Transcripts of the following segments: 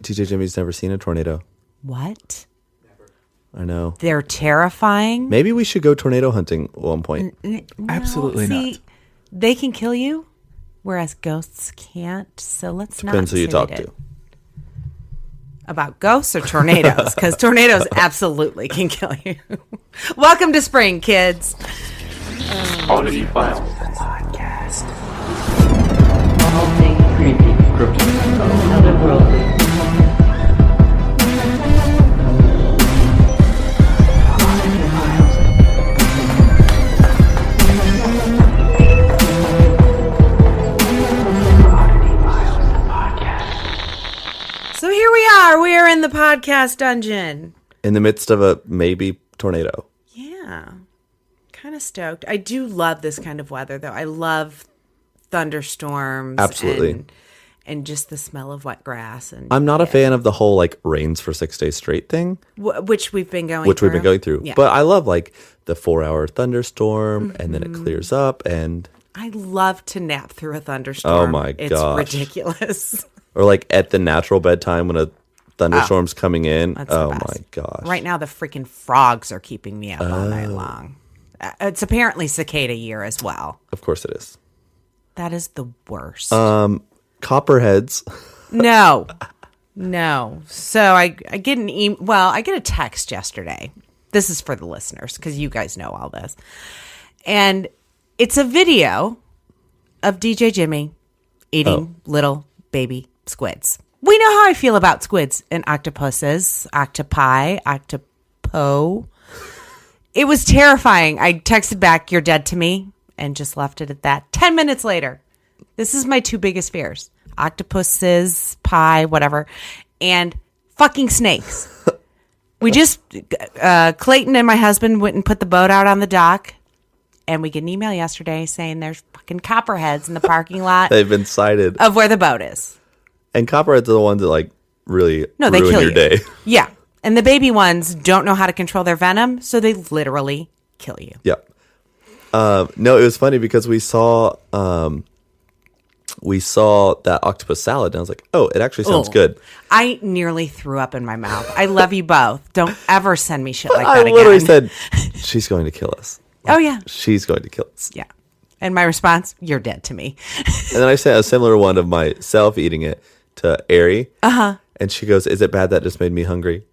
DJ Jimmy's never seen a tornado. What? I know. They're terrifying. Maybe we should go tornado hunting at one point. No, Absolutely not. They can kill you, whereas ghosts can't. So let's not. Depends who you talk say to. About ghosts or tornadoes, because tornadoes absolutely can kill you. Welcome to spring, kids. Oddity Files. Podcast. All things creepy, cryptic, otherworldly. So here we are. We are in the podcast dungeon. In the midst of a maybe tornado. Yeah. Kind of stoked. I do love this kind of weather, though. I love thunderstorms. Absolutely. And just the smell of wet grass. And I'm not a fan of the whole like rains for 6 days straight thing. Which we've been going through. Yeah. But I love like the 4-hour thunderstorm and then it clears up and... I love to nap through a thunderstorm. Oh my gosh. It's ridiculous. Or like at the natural bedtime when a thunderstorm's coming in. Oh my gosh. Right now the freaking frogs are keeping me up all night long. It's apparently cicada year as well. Of course it is. That is the worst. Copperheads. No. So I get I get a text yesterday. This is for the listeners because you guys know all this. And it's a video of DJ Jimmy eating little baby squids. We know how I feel about squids and octopuses, octopi, octopo. It was terrifying. I texted back, "You're dead to me," and just left it at that. 10 minutes later, this is my two biggest fears. Octopuses, pie, whatever, and fucking snakes. We just, Clayton and my husband went and put the boat out on the dock, and we get an email yesterday saying there's fucking copperheads in the parking lot. They've been sighted. Of where the boat is. And copperheads are the ones that like really they ruin kill your you. day. Yeah. And the baby ones don't know how to control their venom, so they literally kill you. Yeah. No, it was funny because we saw that octopus salad, and I was like, "Oh, it actually sounds good." I nearly threw up in my mouth. I love you both. Don't ever send me shit like that I literally again. said, "She's going to kill us." Oh yeah, she's going to kill us. Yeah. And my response, "You're dead to me." And then I sent a similar one of myself eating it to Ari. And she goes, "Is it bad that just made me hungry?"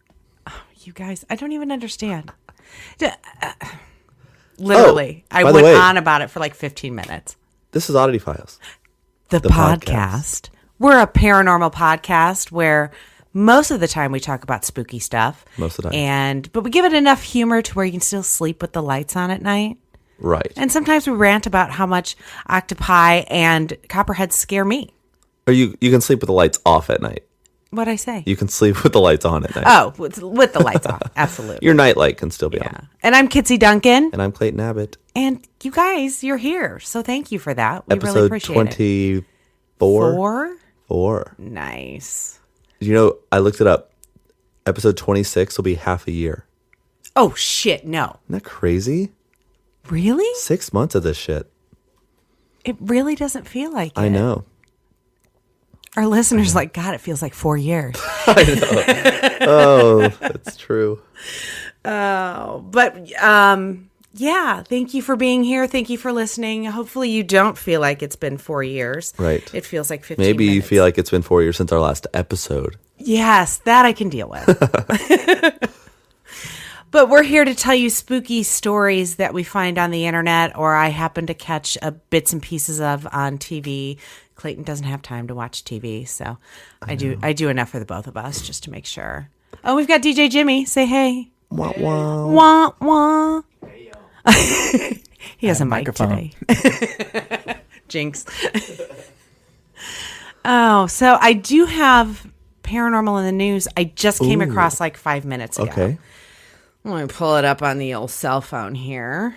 Oh, you guys, I don't even understand. Literally, I went on about it for like 15 minutes. This is Oddity Files. The podcast. We're a paranormal podcast where most of the time we talk about spooky stuff. Most of the time. But we give it enough humor to where you can still sleep with the lights on at night. Right. And sometimes we rant about how much octopi and copperheads scare me. Or you can sleep with the lights off at night. What'd I say? You can sleep with the lights on at night. Oh, with the lights on. Absolutely. Your nightlight can still be on. And I'm Kitsie Duncan. And I'm Clayton Abbott. And you guys, you're here. So thank you for that. We Episode really appreciate 24. it. 4? Nice. You know, I looked it up. Episode 26 will be half a year. Oh, shit, no. Isn't that crazy? Really? 6 months of this shit. It really doesn't feel like it. I know. Our listeners like, God, it feels like 4 years. I know. Oh, that's true. Oh, but yeah, thank you for being here. Thank you for listening. Hopefully you don't feel like it's been 4 years. Right. It feels like 15 Maybe minutes. you feel like it's been 4 years since our last episode. Yes, that I can deal with. But we're here to tell you spooky stories that we find on the internet or I happen to catch bits and pieces of on TV. Clayton doesn't have time to watch TV, so I do enough for the both of us just to make sure. Oh, we've got DJ Jimmy. Say hey. Wah, wah. Wah, wah. He has a mic today. Jinx. Oh, so I do have paranormal in the news. I just came across like 5 minutes ago. Okay. Let me pull it up on the old cell phone here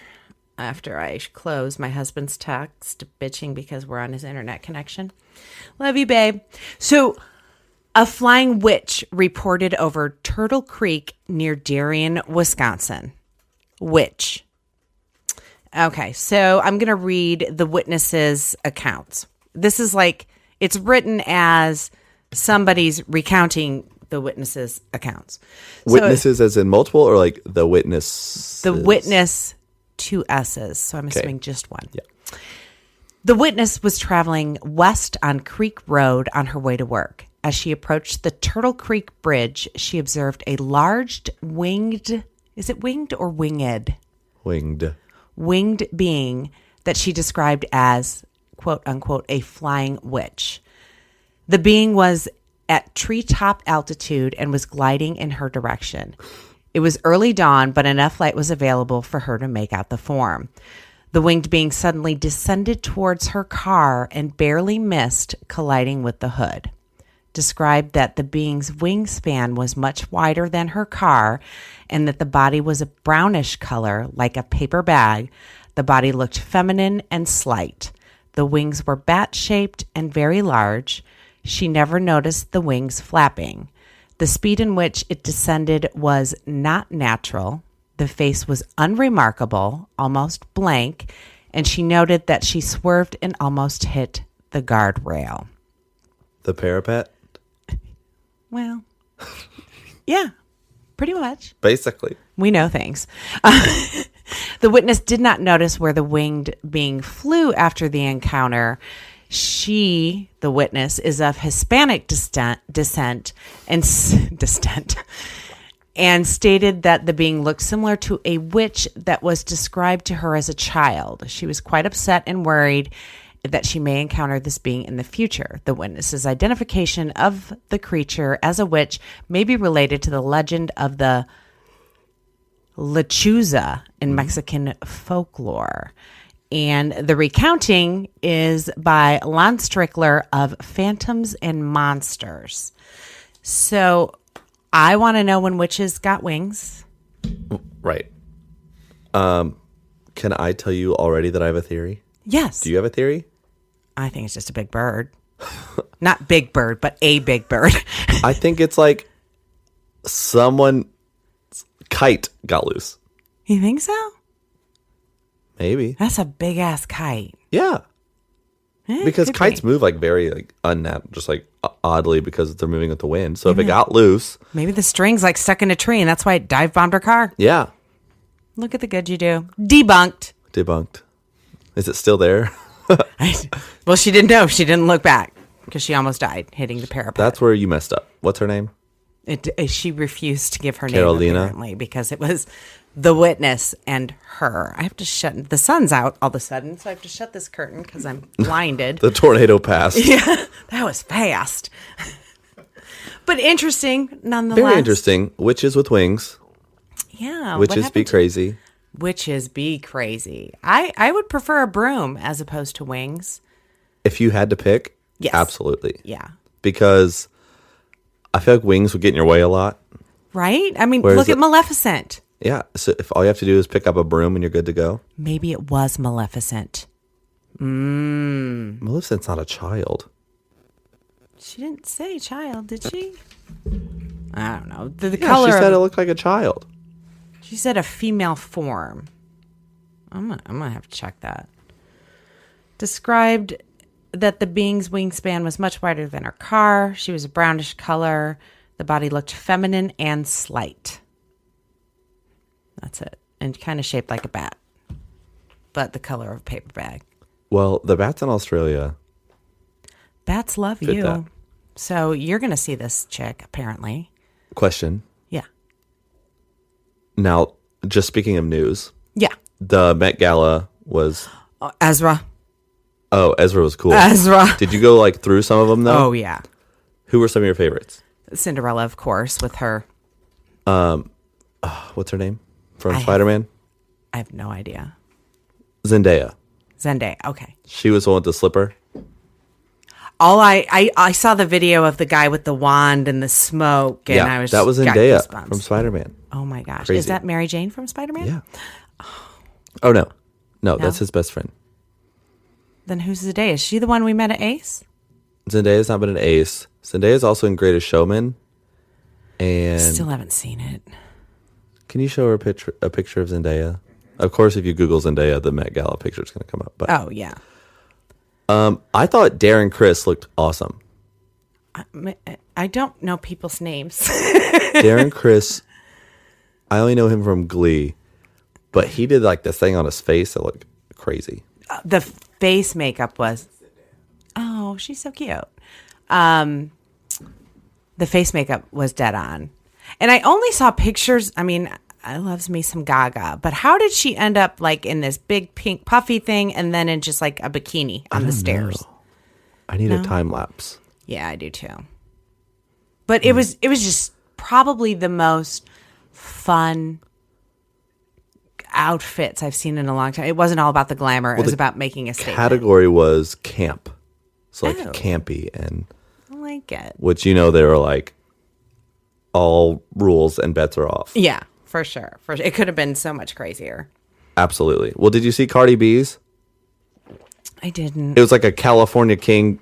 after I close my husband's text bitching because we're on his internet connection. Love you, babe. So a flying witch reported over Turtle Creek near Darien, Wisconsin. Witch. Okay, so I'm going to read the witnesses' accounts. This is like, it's written as somebody's recounting the witnesses' accounts. Witnesses as in multiple or like the witness? The witness, 2 S's. So I'm assuming just one. Yeah. The witness was traveling west on Creek Road on her way to work. As she approached the Turtle Creek Bridge, she observed a large winged, is it winged or winged? Winged being that she described as, quote unquote, a flying witch. The being was at treetop altitude and was gliding in her direction. It was early dawn, but enough light was available for her to make out the form. The winged being suddenly descended towards her car and barely missed colliding with the hood. Described that the being's wingspan was much wider than her car and that the body was a brownish color like a paper bag. The body looked feminine and slight. The wings were bat-shaped and very large. She never noticed the wings flapping. The speed in which it descended was not natural. The face was unremarkable, almost blank, and she noted that she swerved and almost hit the guardrail. The parapet? Well, yeah, pretty much. Basically. We know things. The witness did not notice where the winged being flew after the encounter. She, the witness, is of Hispanic descent and stated that the being looked similar to a witch that was described to her as a child. She was quite upset and worried that she may encounter this being in the future. The witness's identification of the creature as a witch may be related to the legend of the Lechuza in Mexican folklore. And the recounting is by Lon Strickler of Phantoms and Monsters. So I want to know when witches got wings. Right. Can I tell you already that I have a theory? Yes. Do you have a theory? I think it's just a big bird. Not big bird, but a big bird. I think it's like someone's kite got loose. You think so? Maybe. That's a big ass kite. Yeah. Because could kites be. move like very like unnatural, just like oddly because they're moving with the wind. So if it got loose. Maybe the string's like stuck in a tree and that's why it dive bombed her car. Yeah. Look at the good you do. Debunked. Is it still there? Well, she didn't know. She didn't look back because she almost died hitting the parapet. That's where you messed up. What's her name? She refused to give her Carolina? name apparently because it was the witness and her. I have to shut the sun's out all of a sudden, so I have to shut this curtain because I'm blinded. The tornado passed. Yeah, that was fast. But interesting nonetheless. Very interesting. Witches with wings. Yeah. Witches be crazy. Witches be crazy. I would prefer a broom as opposed to wings. If you had to pick, Yes. absolutely. Yeah. Because I feel like wings would get in your way a lot. Right? I mean, Whereas look at Maleficent. Yeah. So if all you have to do is pick up a broom and you're good to go. Maybe it was Maleficent. Maleficent's not a child. She didn't say child, did she? I don't know. The Yeah, color she said of, it looked like a child. she said a female form. I'm gonna have to check that. Described that the being's wingspan was much wider than her car. She was a brownish color. The body looked feminine and slight. That's it. And kind of shaped like a bat, but the color of a paper bag. Well, the bats in Australia. Bats love Fit you. that. So you're going to see this chick, apparently. Question. Yeah. Now, just speaking of news, Yeah. the Met Gala was. Ezra. Oh, Ezra was cool. Ezra. Did you go like through some of them though? Oh, yeah. Who were some of your favorites? Cinderella, of course, with her. What's her name from Spider-Man? I have no idea. Zendaya. Zendaya. Okay. She was the one with the slipper. All I saw the video of the guy with the wand and the smoke, and I was that was got Zendaya goosebumps. from Spider-Man. Oh my gosh. Crazy. Is that Mary Jane from Spider-Man? Yeah. Oh no, that's his best friend. Then who's Zendaya? Is she the one we met at Ace? Zendaya's not been an ace. Zendaya's also in Greatest Showman. And Still haven't seen it. can you show her a picture of Zendaya? Of course, if you Google Zendaya, the Met Gala picture is going to come up. But Oh yeah. I thought Darren Criss looked awesome. I don't know people's names. Darren Criss, I only know him from Glee, but he did like this thing on his face that looked crazy. The face makeup was, oh, she's so cute. The face makeup was dead on. And I only saw pictures. I mean, I loves me some Gaga, but how did she end up like in this big pink puffy thing and then in just like a bikini on the stairs? I need a time lapse. Yeah, I do too. But it was just probably the most fun outfits I've seen in a long time. It wasn't all about the glamour. It was about making a statement. Category was camp. So like Oh. campy, and I like it. which they were like all rules and bets are off. Yeah, for sure. It could have been so much crazier. Absolutely. Well, did you see Cardi B's? I didn't. It was like a California King.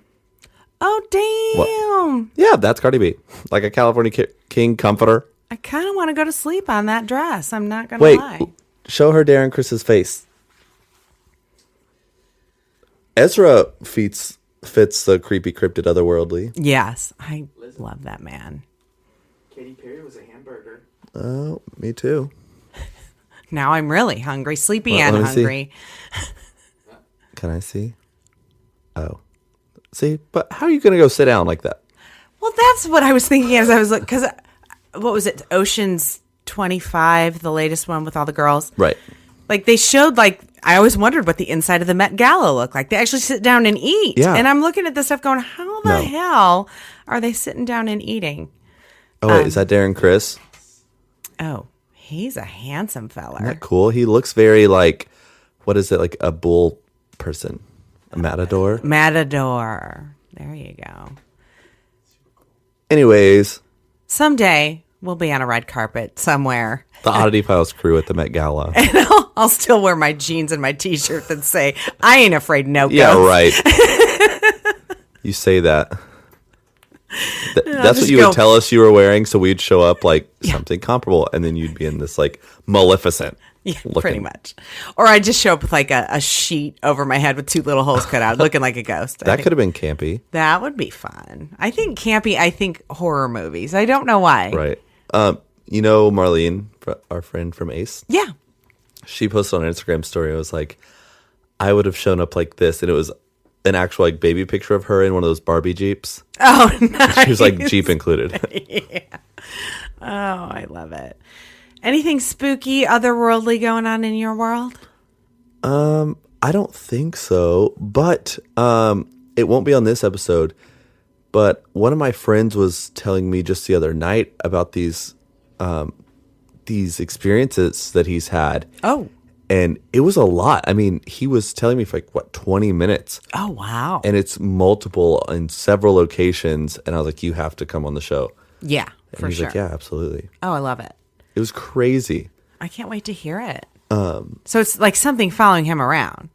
Oh, damn. Yeah, that's Cardi B. Like a California King comforter. I kind of want to go to sleep on that dress. I'm not going to Wait, lie. show her Darren Chris's face. Ezra fits the creepy, cryptid, otherworldly. Yes, I love that man. Katy Perry was a hamburger. Oh, me too. Now I'm really hungry, sleepy Well, and let me see. hungry. Can I see? Oh. See, but how are you going to go sit down like that? Well, that's what I was thinking as I was because what was it? Ocean's 25, the latest one with all the girls. Right. Like they showed I always wondered what the inside of the Met Gala looked like. They actually sit down and eat. Yeah. And I'm looking at this stuff going, how the hell are they sitting down and eating? Oh, wait, is that Darren Criss? Oh, he's a handsome feller. Isn't that cool? He looks very like, what is it, like a bull person? A matador? Matador. There you go. Anyways, Someday we'll be on a red carpet somewhere. the Oddity Files crew at the Met Gala. And I'll still wear my jeans and my t-shirt that say, I ain't afraid no Yeah, ghosts. right. You say that. That's what just you go- would tell us you were wearing, so we'd show up like something comparable, and then you'd be in this like Maleficent. Yeah, looking. pretty much. Or I just show up with like a sheet over my head with two little holes cut out, looking like a ghost. That could have been campy. That would be fun. I think campy, I think horror movies. I don't know why. Right. Marlene, our friend from Ace, Yeah. she posted on an Instagram story. It was like, I would have shown up like this, and it was an actual like baby picture of her in one of those Barbie Jeeps. Oh, nice. She was like Jeep included. Oh, I love it. Anything spooky, otherworldly going on in your world? I don't think so, but it won't be on this episode. But one of my friends was telling me just the other night about these experiences that he's had. Oh. And it was a lot. I mean, he was telling me for 20 minutes. Oh, wow. And it's multiple in several locations. And I was like, you have to come on the show. Yeah, And for he's sure. like, yeah, absolutely. Oh, I love it. It was crazy. I can't wait to hear it. So it's like something following him around.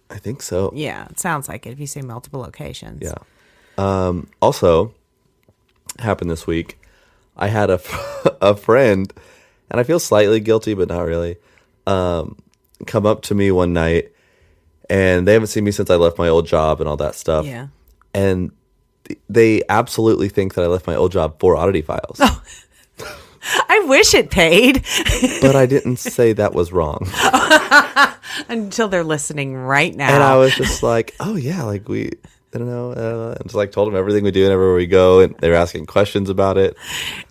I think so. Yeah, it sounds like it if you say multiple locations. Yeah. Also, happened this week. I had a friend, and I feel slightly guilty, but not really, come up to me one night, and they haven't seen me since I left my old job and all that stuff. Yeah. And they absolutely think that I left my old job for Oddity Files. I wish it paid But I didn't say that was wrong. until they're listening right now. And I was just like, oh, yeah, like we, I don't know. And just like told them everything we do and everywhere we go. And they were asking questions about it.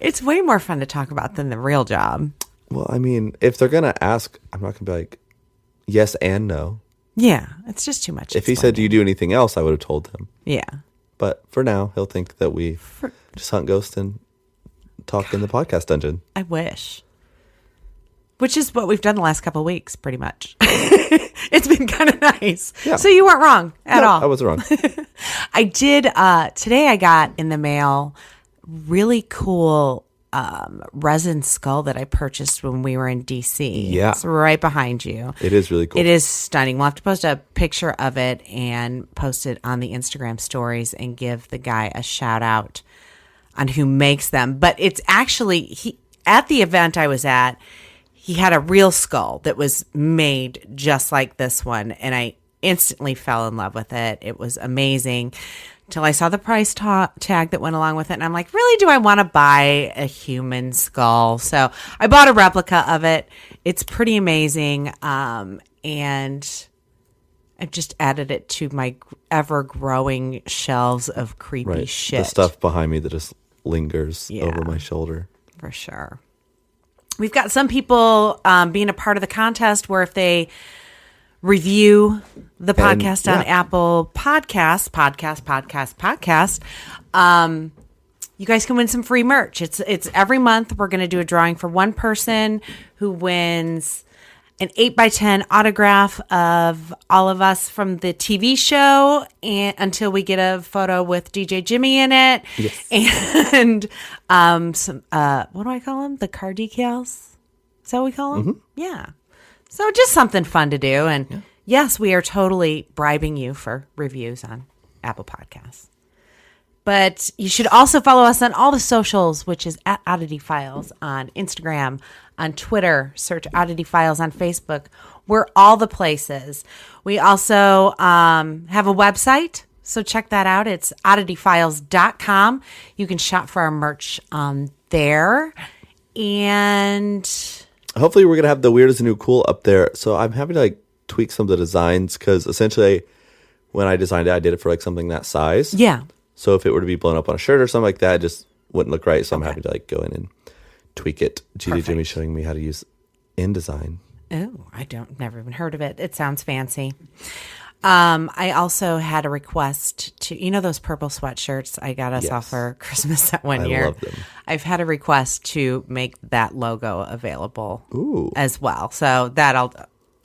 It's way more fun to talk about than the real job. Well, I mean, if they're going to ask, I'm not going to be like, yes and no. Yeah, it's just too much. If he said, do you do anything else? I would have told him. Yeah. But for now, he'll think that we just hunt ghosts and talk in the podcast dungeon. I wish. Which is what we've done the last couple of weeks, pretty much. It's been kind of nice. Yeah. So you weren't wrong at all. I was wrong. I did. Today I got in the mail really cool resin skull that I purchased when we were in DC. Yeah. It's right behind you. It is really cool. It is stunning. We'll have to post a picture of it and post it on the Instagram stories and give the guy a shout out on who makes them. But it's actually, at the event I was at, he had a real skull that was made just like this one. And I instantly fell in love with it. It was amazing. till I saw the price tag that went along with it. And I'm like, really, do I want to buy a human skull? So I bought a replica of it. It's pretty amazing. And I've just added it to my ever-growing shelves of creepy shit. The stuff behind me that just lingers over my shoulder. For sure. We've got some people being a part of the contest where if they review the podcast on Apple Podcasts, you guys can win some free merch. It's every month. We're going to do a drawing for one person who wins an 8x10 autograph of all of us from the TV show, and until we get a photo with DJ Jimmy in it. Yes. And some what do I call them? The car decals? Is that what we call them? Mm-hmm. Yeah. So just something fun to do. And yes, we are totally bribing you for reviews on Apple Podcasts. But you should also follow us on all the socials, which is at Oddity Files on Instagram, on Twitter. Search Oddity Files on Facebook. We're all the places. We also have a website, so check that out. It's oddityfiles.com. You can shop for our merch there. And hopefully we're going to have the weirdest and new cool up there. So I'm happy to like tweak some of the designs because essentially when I designed it, I did it for like something that size. Yeah. So if it were to be blown up on a shirt or something like that, it just wouldn't look right. So I'm happy to like go in and tweak it. Jimmy's showing me how to use InDesign. Oh, never even heard of it. It sounds fancy. I also had a request to, those purple sweatshirts I got us off for Christmas that one year. I love them. I've had a request to make that logo available as well. So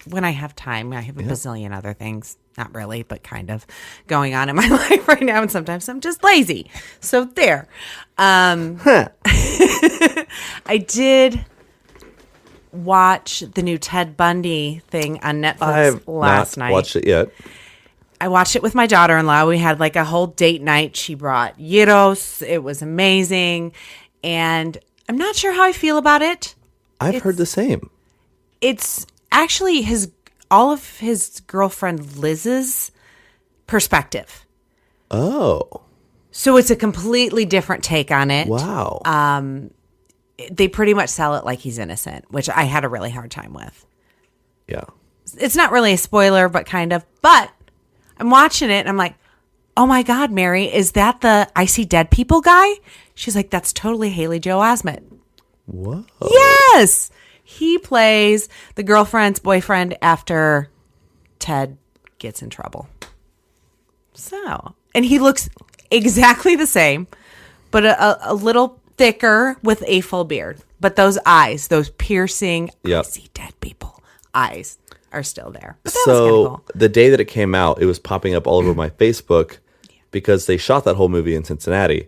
when I have time, I have a bazillion other things. Not really, but kind of going on in my life right now. And sometimes I'm just lazy. So there. I did watch the new Ted Bundy thing on Netflix last night. I haven't watched it yet. I watched it with my daughter-in-law. We had like a whole date night. She brought gyros. It was amazing. And I'm not sure how I feel about it. I've heard the same. It's actually all of his girlfriend Liz's perspective. Oh. So it's a completely different take on it. Wow. They pretty much sell it like he's innocent, which I had a really hard time with. Yeah. It's not really a spoiler, but kind of. But I'm watching it and I'm like, oh my God, Mary, is that the I See Dead People guy? She's like, that's totally Haley Joel Osment. Whoa. Yes. He plays the girlfriend's boyfriend after Ted gets in trouble. So, and he looks exactly the same, but a little thicker with a full beard. But those eyes, those piercing, I see dead people eyes are still there. But that was kinda cool. The day that it came out, it was popping up all over my Facebook because they shot that whole movie in Cincinnati.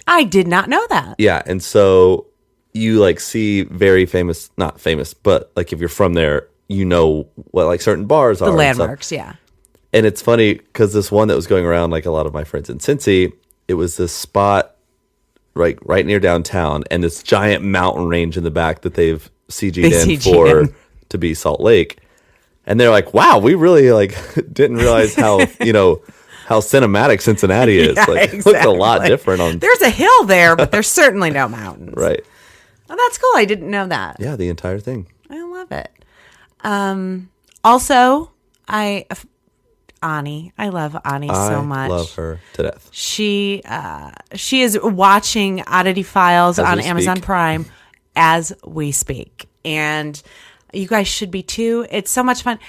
I did not know that. Yeah, and so you like see very famous, not famous, but like if you're from there, what like certain bars are. The landmarks, yeah. And it's funny because this one that was going around, like a lot of my friends in Cincy, it was this spot right near downtown and this giant mountain range in the back that they've CG'd in to be Salt Lake. And they're like, wow, we really like didn't realize how, how cinematic Cincinnati is. Yeah, like exactly. It looks a lot different on. There's a hill there, but there's certainly no mountains. Right. Oh, that's cool. I didn't know that. Yeah, the entire thing. I love it. Also, Ani. I love Ani so much. I love her to death. She is watching Oddity Files on Amazon Prime as we speak. And you guys should be too. It's so much fun.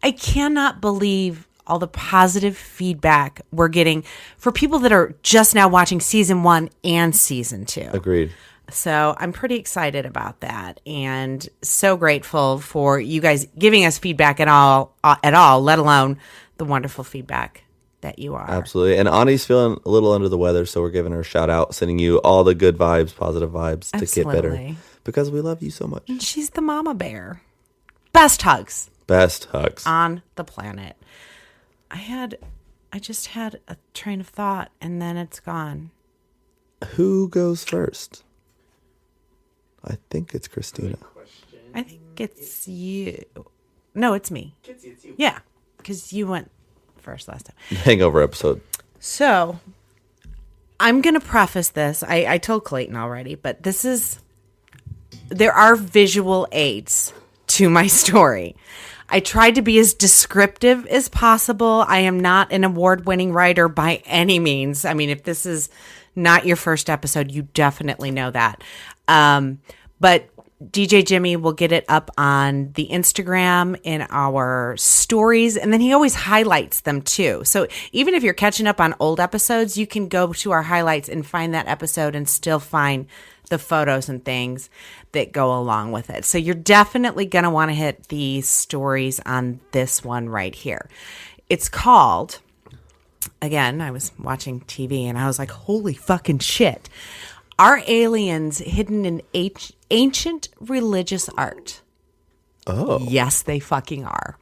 I cannot believe all the positive feedback we're getting for people that are just now watching season 1 and season 2. Agreed. So I'm pretty excited about that and so grateful for you guys giving us feedback at all, let alone the wonderful feedback that you are. Absolutely. And Ani's feeling a little under the weather, so we're giving her a shout out, sending you all the good vibes, positive vibes to get better because we love you so much. And she's the mama bear. Best hugs. Best hugs. On the planet. I just had a train of thought and then it's gone. Who goes first? I think it's Christina. I think it's you. No, it's me. Kitsie, it's you. Yeah, because you went first last time. Hangover episode. So I'm going to preface this. I told Clayton already, but there are visual aids to my story. I tried to be as descriptive as possible. I am not an award-winning writer by any means. I mean, if this is not your first episode, you definitely know that. But DJ Jimmy will get it up on the Instagram in our stories, and then he always highlights them too. So even if you're catching up on old episodes, you can go to our highlights and find that episode and still find the photos and things that go along with it. So you're definitely going to want to hit the stories on this one right here. It's called, again, I was watching TV and I was like, holy fucking shit. Are aliens hidden in ancient religious art? Oh. Yes, they fucking are.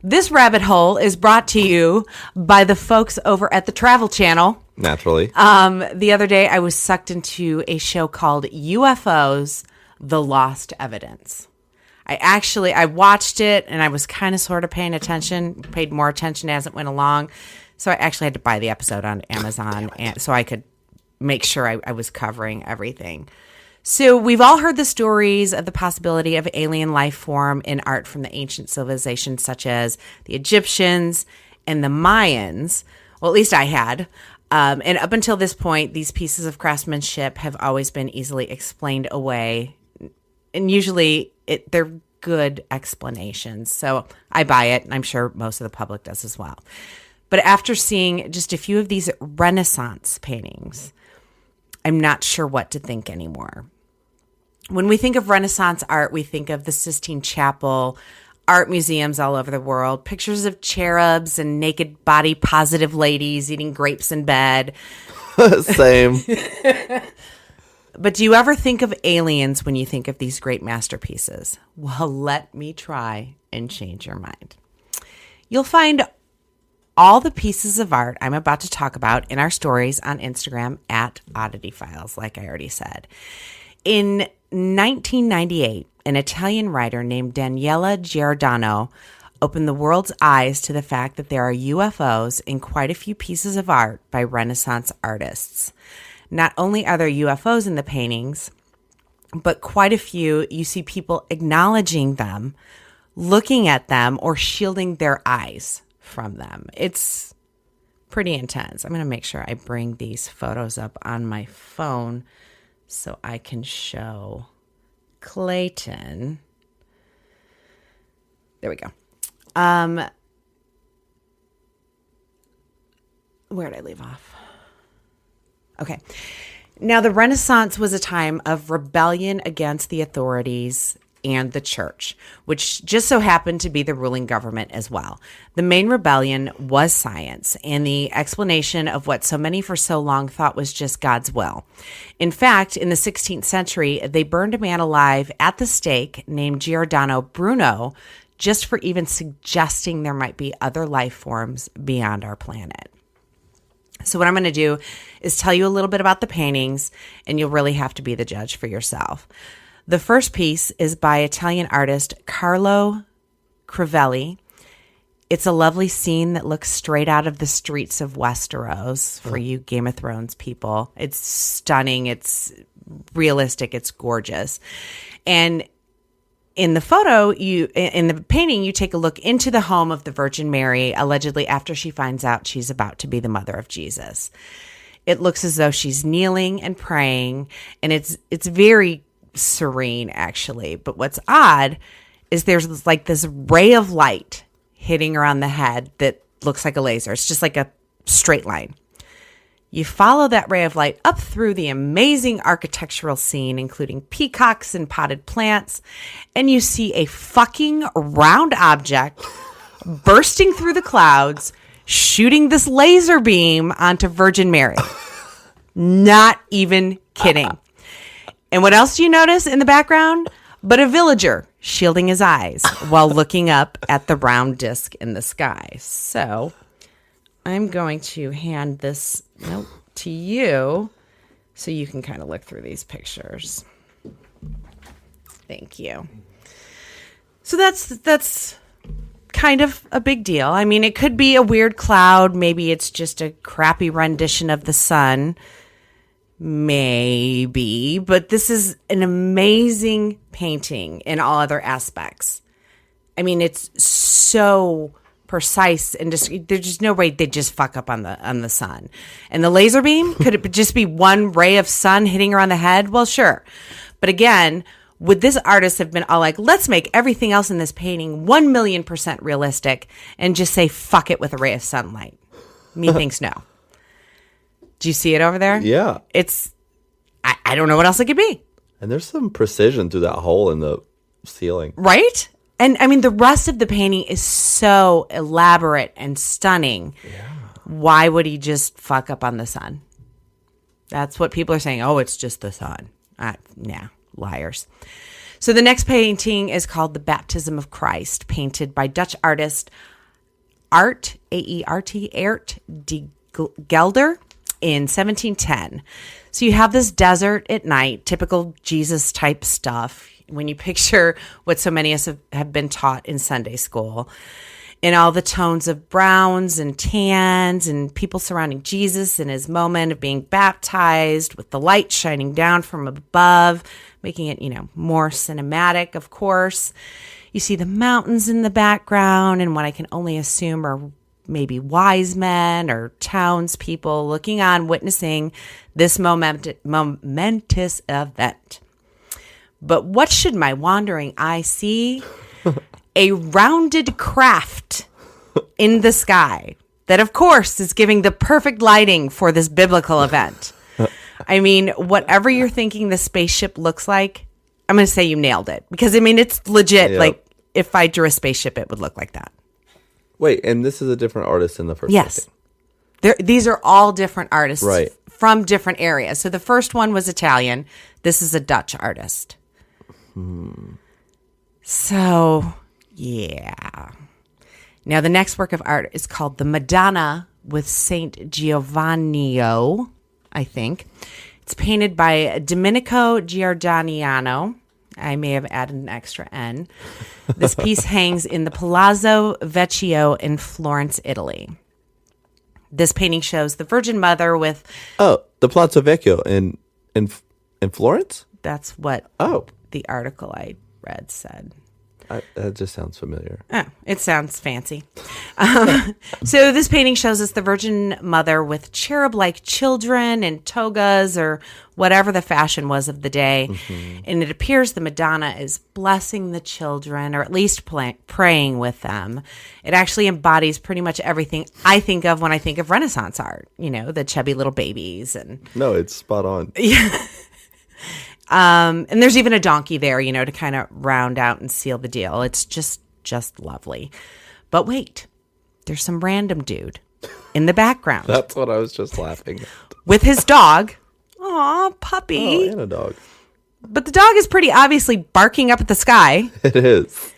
This rabbit hole is brought to you by the folks over at the Travel Channel. Naturally. The other day, I was sucked into a show called UFOs, The Lost Evidence. I watched it, and I was kind of sort of paying attention, paid more attention as it went along. So I actually had to buy the episode on Amazon so I could make sure I was covering everything. So we've all heard the stories of the possibility of alien life form in art from the ancient civilizations such as the Egyptians and the Mayans. Well, at least I had. And up until this point, these pieces of craftsmanship have always been easily explained away. And usually they're good explanations. So I buy it. And I'm sure most of the public does as well. But after seeing just a few of these Renaissance paintings, I'm not sure what to think anymore. When we think of Renaissance art, we think of the Sistine Chapel, art museums all over the world, pictures of cherubs and naked body positive ladies eating grapes in bed. Same. But do you ever think of aliens when you think of these great masterpieces? Well, let me try and change your mind. You'll find all the pieces of art I'm about to talk about in our stories on Instagram at Oddity Files, like I already said. In 1998, an Italian writer named Daniela Giordano opened the world's eyes to the fact that there are UFOs in quite a few pieces of art by Renaissance artists. Not only are there UFOs in the paintings, but quite a few you see people acknowledging them, looking at them, or shielding their eyes from them. It's pretty intense. I'm going to make sure I bring these photos up on my phone so I can show Clayton. There we go. Where did I leave off? Okay. Now, the Renaissance was a time of rebellion against the authorities and the church, which just so happened to be the ruling government as well. The main rebellion was science and the explanation of what so many for so long thought was just God's will. In fact, in the 16th century, they burned a man alive at the stake named Giordano Bruno just for even suggesting there might be other life forms beyond our planet. So what I'm going to do is tell you a little bit about the paintings, and you'll really have to be the judge for yourself. The first piece is by Italian artist Carlo Crivelli. It's a lovely scene that looks straight out of the streets of Westeros for you Game of Thrones people. It's stunning. It's realistic. It's gorgeous. And in the photo, in the painting, you take a look into the home of the Virgin Mary, allegedly after she finds out she's about to be the mother of Jesus. It looks as though she's kneeling and praying, and it's very serene, actually. But what's odd is there's like this ray of light hitting her on the head that looks like a laser. It's just like a straight line. You follow that ray of light up through the amazing architectural scene, including peacocks and potted plants, and you see a fucking round object bursting through the clouds, shooting this laser beam onto Virgin Mary. Not even kidding. And what else do you notice in the background? But a villager shielding his eyes while looking up at the round disc in the sky. So I'm going to hand this note to you so you can kind of look through these pictures. Thank you. So that's kind of a big deal. I mean, it could be a weird cloud. Maybe it's just a crappy rendition of the sun. Maybe. But this is an amazing painting in all other aspects. I mean, it's so precise and just, there's just no way they'd just fuck up on the sun. And the laser beam, could it just be one ray of sun hitting her on the head? Well, sure. But again, would this artist have been all like, let's make everything else in this painting 1,000,000% realistic and just say fuck it with a ray of sunlight? Me thinks no. Do you see it over there? Yeah. It's, I don't know what else it could be. And there's some precision through that hole in the ceiling. Right? And I mean, the rest of the painting is so elaborate and stunning. Yeah. Why would he just fuck up on the sun? That's what people are saying. Oh, it's just the sun. Nah, liars. So the next painting is called The Baptism of Christ, painted by Dutch artist Art, A-E-R-T, Aert de Gelder in 1710. So you have this desert at night, typical Jesus type stuff. When you picture what so many of us have been taught in Sunday school, in all the tones of browns and tans and people surrounding Jesus in his moment of being baptized with the light shining down from above, making it, more cinematic, of course. You see the mountains in the background and what I can only assume are maybe wise men or townspeople looking on, witnessing this momentous event. But what should my wandering eye see? A rounded craft in the sky that, of course, is giving the perfect lighting for this biblical event. I mean, whatever you're thinking the spaceship looks like, I'm going to say you nailed it. Because, I mean, it's legit. Yep. Like, if I drew a spaceship, it would look like that. Wait, and this is a different artist in the first Yes. These are all different artists right. from different areas. So the first one was Italian. This is a Dutch artist. So, yeah. Now, the next work of art is called The Madonna with Saint Giovannio, I think. It's painted by Domenico Giordaniano. I may have added an extra N. This piece hangs in the Palazzo Vecchio in Florence, Italy. This painting shows the Virgin Mother with... Oh, the Palazzo Vecchio in Florence? That's what... Oh. The article I read said. That just sounds familiar. Oh, it sounds fancy. So this painting shows us the Virgin Mother with cherub-like children and togas or whatever the fashion was of the day. Mm-hmm. And it appears the Madonna is blessing the children or at least praying with them. It actually embodies pretty much everything I think of when I think of Renaissance art. The chubby little babies. No, it's spot on. Yeah. And there's even a donkey there, to kind of round out and seal the deal. It's just lovely. But wait, there's some random dude in the background. That's what I was just laughing at. With his dog. Aw, puppy. Oh, and a dog. But the dog is pretty obviously barking up at the sky. It is.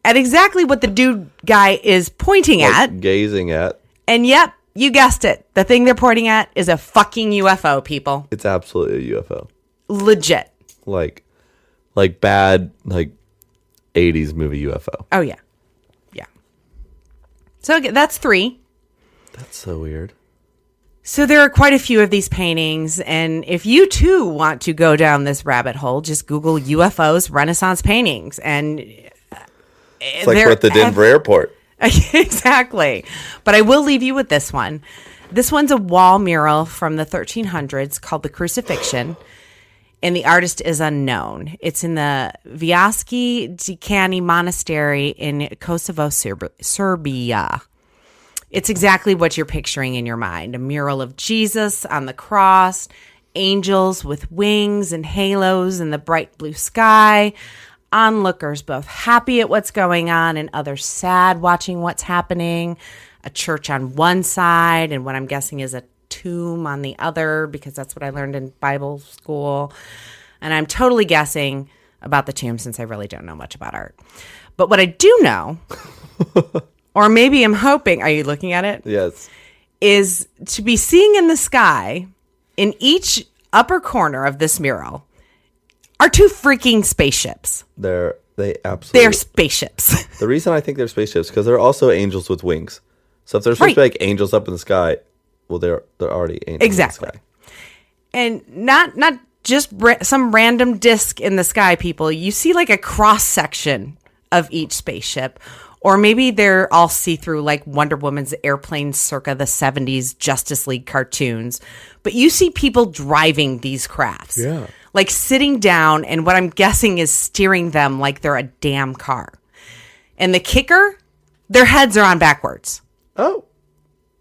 At exactly what the dude guy is pointing at. Gazing at. And yep, you guessed it. The thing they're pointing at is a fucking UFO, people. It's absolutely a UFO. Legit. Like bad, 80s movie UFO. Oh, yeah. Yeah. So that's 3. That's so weird. So there are quite a few of these paintings. And if you, too, want to go down this rabbit hole, just Google UFOs Renaissance paintings. And it's like we're at the Denver airport. Exactly. But I will leave you with this one. This one's a wall mural from the 1300s called The Crucifixion. And the artist is unknown. It's in the Vjaski Dekani Monastery in Kosovo, Serbia. It's exactly what you're picturing in your mind. A mural of Jesus on the cross, angels with wings and halos in the bright blue sky, onlookers both happy at what's going on and others sad watching what's happening, a church on one side and what I'm guessing is a tomb on the other, because that's what I learned in Bible school. And I'm totally guessing about the tomb since I really don't know much about art. But what I do know, or maybe I'm hoping, are you looking at it? Yes. Is to be seeing in the sky in each upper corner of this mural are 2 freaking spaceships. They're They absolutely. They're spaceships. The reason I think they're spaceships because they're also angels with wings. So if they're supposed to be like angels up in the sky, well, they're already angels exactly. in the sky. And not just some random disc in the sky, people. You see like a cross section of each spaceship. Or maybe they're all see-through like Wonder Woman's airplane circa the 70s Justice League cartoons. But you see people driving these crafts. Yeah. Like sitting down and what I'm guessing is steering them like they're a damn car. And the kicker, their heads are on backwards. Oh.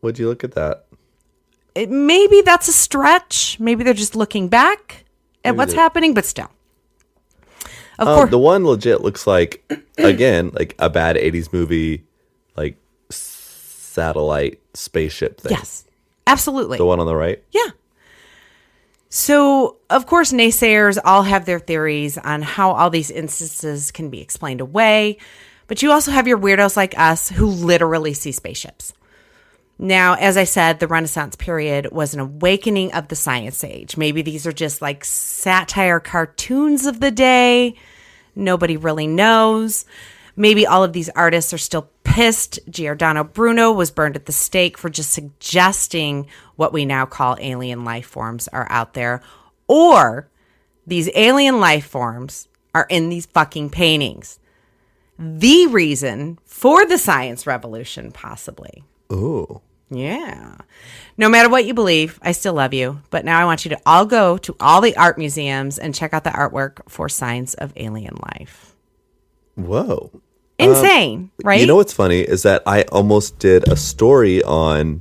Would you look at that? Maybe that's a stretch. Maybe they're just looking back at what's happening, but still. Of course. The one legit looks like, again, like a bad 80s movie, like satellite spaceship thing. Yes, absolutely. The one on the right? Yeah. So, of course, naysayers all have their theories on how all these instances can be explained away. But you also have your weirdos like us who literally see spaceships. Now, as I said, the Renaissance period was an awakening of the science age. Maybe these are just like satire cartoons of the day. Nobody really knows. Maybe all of these artists are still pissed. Giordano Bruno was burned at the stake for just suggesting what we now call alien life forms are out there. Or these alien life forms are in these fucking paintings. The reason for the science revolution, possibly. Ooh. Yeah. No matter what you believe, I still love you. But now I want you to all go to all the art museums and check out the artwork for signs of alien life. Whoa. Insane, right? You know what's funny is that I almost did a story on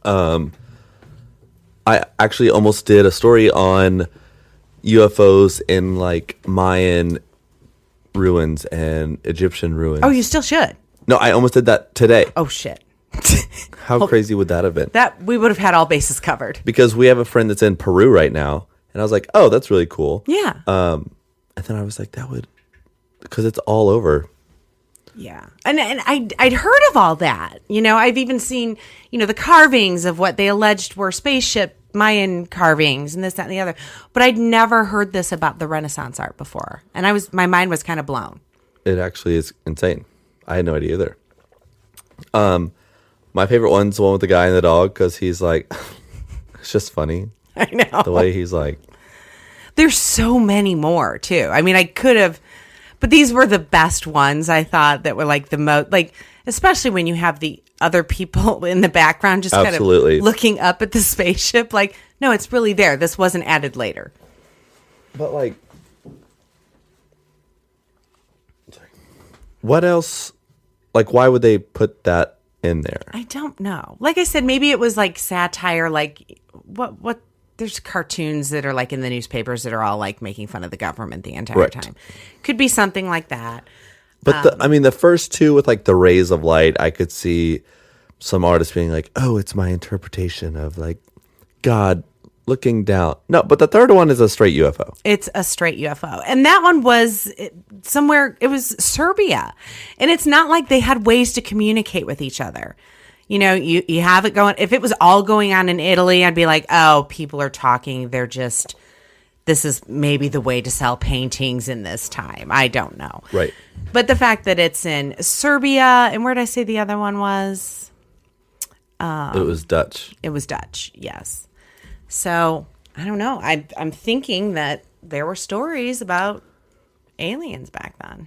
I actually almost did a story on UFOs in like Mayan ruins and Egyptian ruins. Oh, you still should. No, I almost did that today. Oh, shit. How crazy would that have been? That we would have had all bases covered. Because we have a friend that's in Peru right now, and I was like, "Oh, that's really cool." Yeah. And then I was like, "That would," because it's all over. Yeah. And I'd heard of all that. You know, I've even seen, the carvings of what they alleged were spaceship Mayan carvings and this, that, and the other. But I'd never heard this about the Renaissance art before. And my mind was kind of blown. It actually is insane. I had no idea either. My favorite one's the one with the guy and the dog because he's like, it's just funny. I know. The way he's like. There's so many more, too. I mean, I could have, but these were the best ones, I thought, that were like the most, like, especially when you have the other people in the background just Absolutely. kind of looking up at the spaceship. Like, no, it's really there. This wasn't added later. But like, what else? Like, why would they put that in there? I don't know. Like I said, maybe it was like satire, like what there's cartoons that are like in the newspapers that are all like making fun of the government the entire Right. time. Could be something like that. But the first two with like the rays of light, I could see some artists being like, "Oh, it's my interpretation of like God looking down." No, but the third one is a straight UFO. It's a straight UFO. And that one was somewhere, it was Serbia. And it's not like they had ways to communicate with each other. You have it going. If it was all going on in Italy, I'd be like, oh, people are talking. They're just, this is maybe the way to sell paintings in this time. I don't know. Right. But the fact that it's in Serbia, and where did I say the other one was? It was Dutch. It was Dutch, yes. So, I don't know. I'm thinking that there were stories about aliens back then.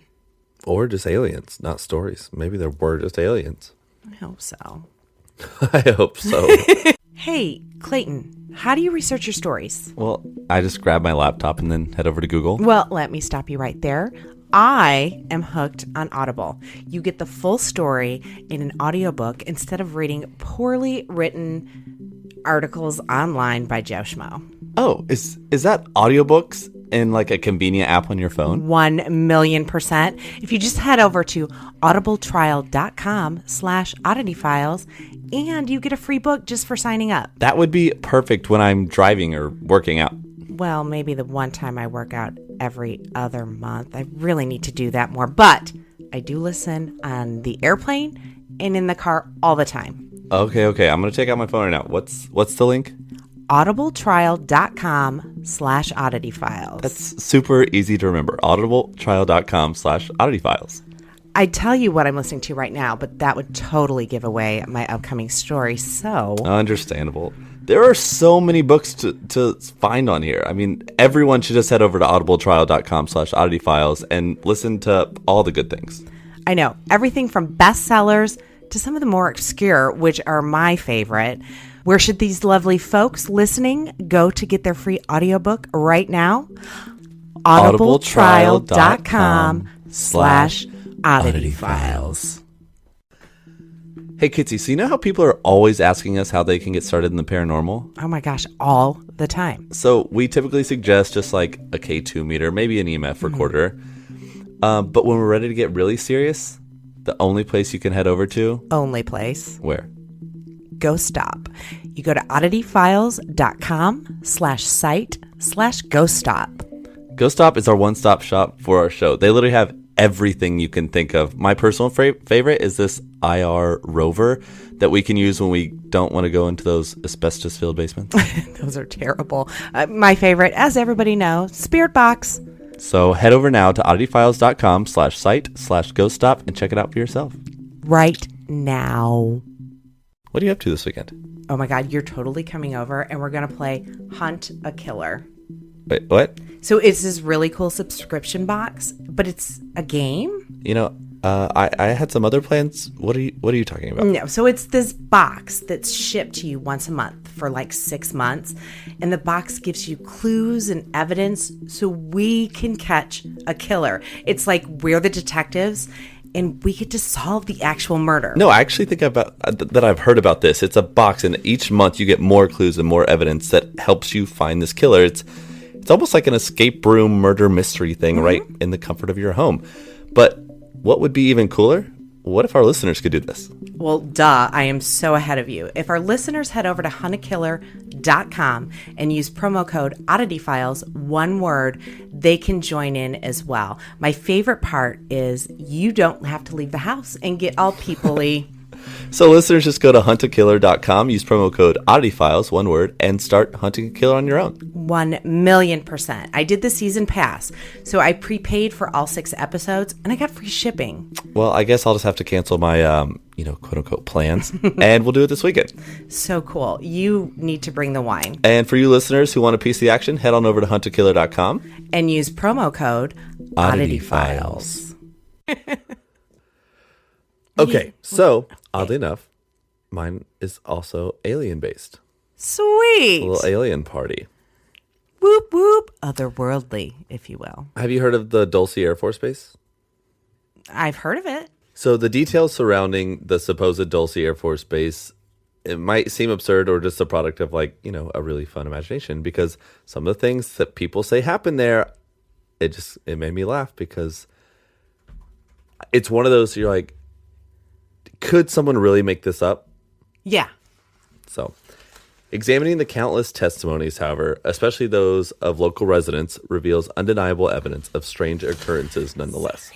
Or just aliens, not stories. Maybe there were just aliens. I hope so. I hope so. Hey, Clayton, how do you research your stories? Well, I just grab my laptop and then head over to Google. Well, let me stop you right there. I am hooked on Audible. You get the full story in an audiobook instead of reading poorly written articles online by Joe Schmo. Oh, is that audiobooks in like a convenient app on your phone? 1,000,000%. If you just head over to audibletrial.com/Oddity Files and you get a free book just for signing up. That would be perfect when I'm driving or working out. Well, maybe the one time I work out every other month. I really need to do that more. But I do listen on the airplane and in the car all the time. Okay. I'm going to check out my phone right now. What's the link? audibletrial.com audiotrial.com/Oddity Files. That's super easy to remember. audibletrial.com/Oddity Files. I'd tell you what I'm listening to right now, but that would totally give away my upcoming story. So Understandable. There are so many books to find on here. I mean, everyone should just head over to audibletrial.com/Oddity Files and listen to all the good things. I know everything from bestsellers to some of the more obscure, which are my favorite. Where should these lovely folks listening go to get their free audiobook right now? audibletrial.com/Oddity Files. Hey, Kitsie, so you know how people are always asking us how they can get started in the paranormal? Oh my gosh, all the time. So we typically suggest just like a K2 meter, maybe an EMF recorder. But when we're ready to get really serious, the only place you can head over to? Only place. Where? Go Stop. You go to oddityfiles.com/site/Go Stop. Go Stop is our one-stop shop for our show. They literally have everything you can think of. My personal favorite is this IR rover that we can use when we don't want to go into those asbestos-filled basements. Those are terrible. My favorite, as everybody knows, Spirit Box. So head over now to oddityfiles.com/site/Go Stop and check it out for yourself. Right now. What are you up to this weekend? Oh my God, you're totally coming over and we're going to play Hunt a Killer. Wait, what? So it's this really cool subscription box, but it's a game? You know, I had some other plans. What are you talking about? No, so it's this box that's shipped to you once a month for like 6 months. And the box gives you clues and evidence so we can catch a killer. It's like we're the detectives and we get to solve the actual murder. No, I actually think that I've heard about this. It's a box, and each month you get more clues and more evidence that helps you find this killer. It's almost like an escape room murder mystery thing, right in the comfort of your home. But what would be even cooler? What if our listeners could do this? Well, duh, I am so ahead of you. If our listeners head over to huntakiller.com and use promo code OddityFiles, one word, they can join in as well. My favorite part is you don't have to leave the house and get all peoply. So listeners, just go to huntakiller.com, use promo code OddityFiles, one word, and start hunting a killer on your own. 1,000,000%. I did the season pass, so I prepaid for all 6 episodes, and I got free shipping. Well, I guess I'll just have to cancel my, quote-unquote plans, and we'll do it this weekend. So cool. You need to bring the wine. And for you listeners who want a piece of the action, head on over to huntakiller.com. And use promo code OddityFiles. Okay, so oddly enough, mine is also alien-based. Sweet. A little alien party. Whoop, whoop. Otherworldly, if you will. Have you heard of the Dulce Air Force Base? I've heard of it. So the details surrounding the supposed Dulce Air Force Base, it might seem absurd or just a product of a really fun imagination, because some of the things that people say happen there, it made me laugh, because it's one of those, you're like, could someone really make this up? Yeah. So, examining the countless testimonies, however, especially those of local residents, reveals undeniable evidence of strange occurrences nonetheless.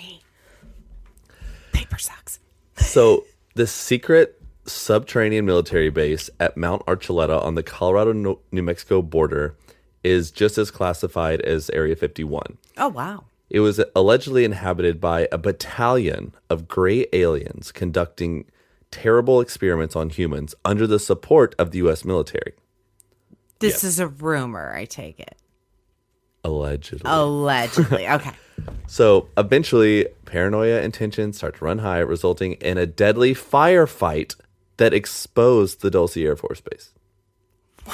Paper sucks. So, this secret subterranean military base at Mount Archuleta on the Colorado-New Mexico border is just as classified as Area 51. Oh, wow. It was allegedly inhabited by a battalion of gray aliens conducting terrible experiments on humans under the support of the U.S. military. This is a rumor, I take it. Allegedly. Allegedly. Okay. So eventually, paranoia and tension start to run high, resulting in a deadly firefight that exposed the Dulce Air Force Base.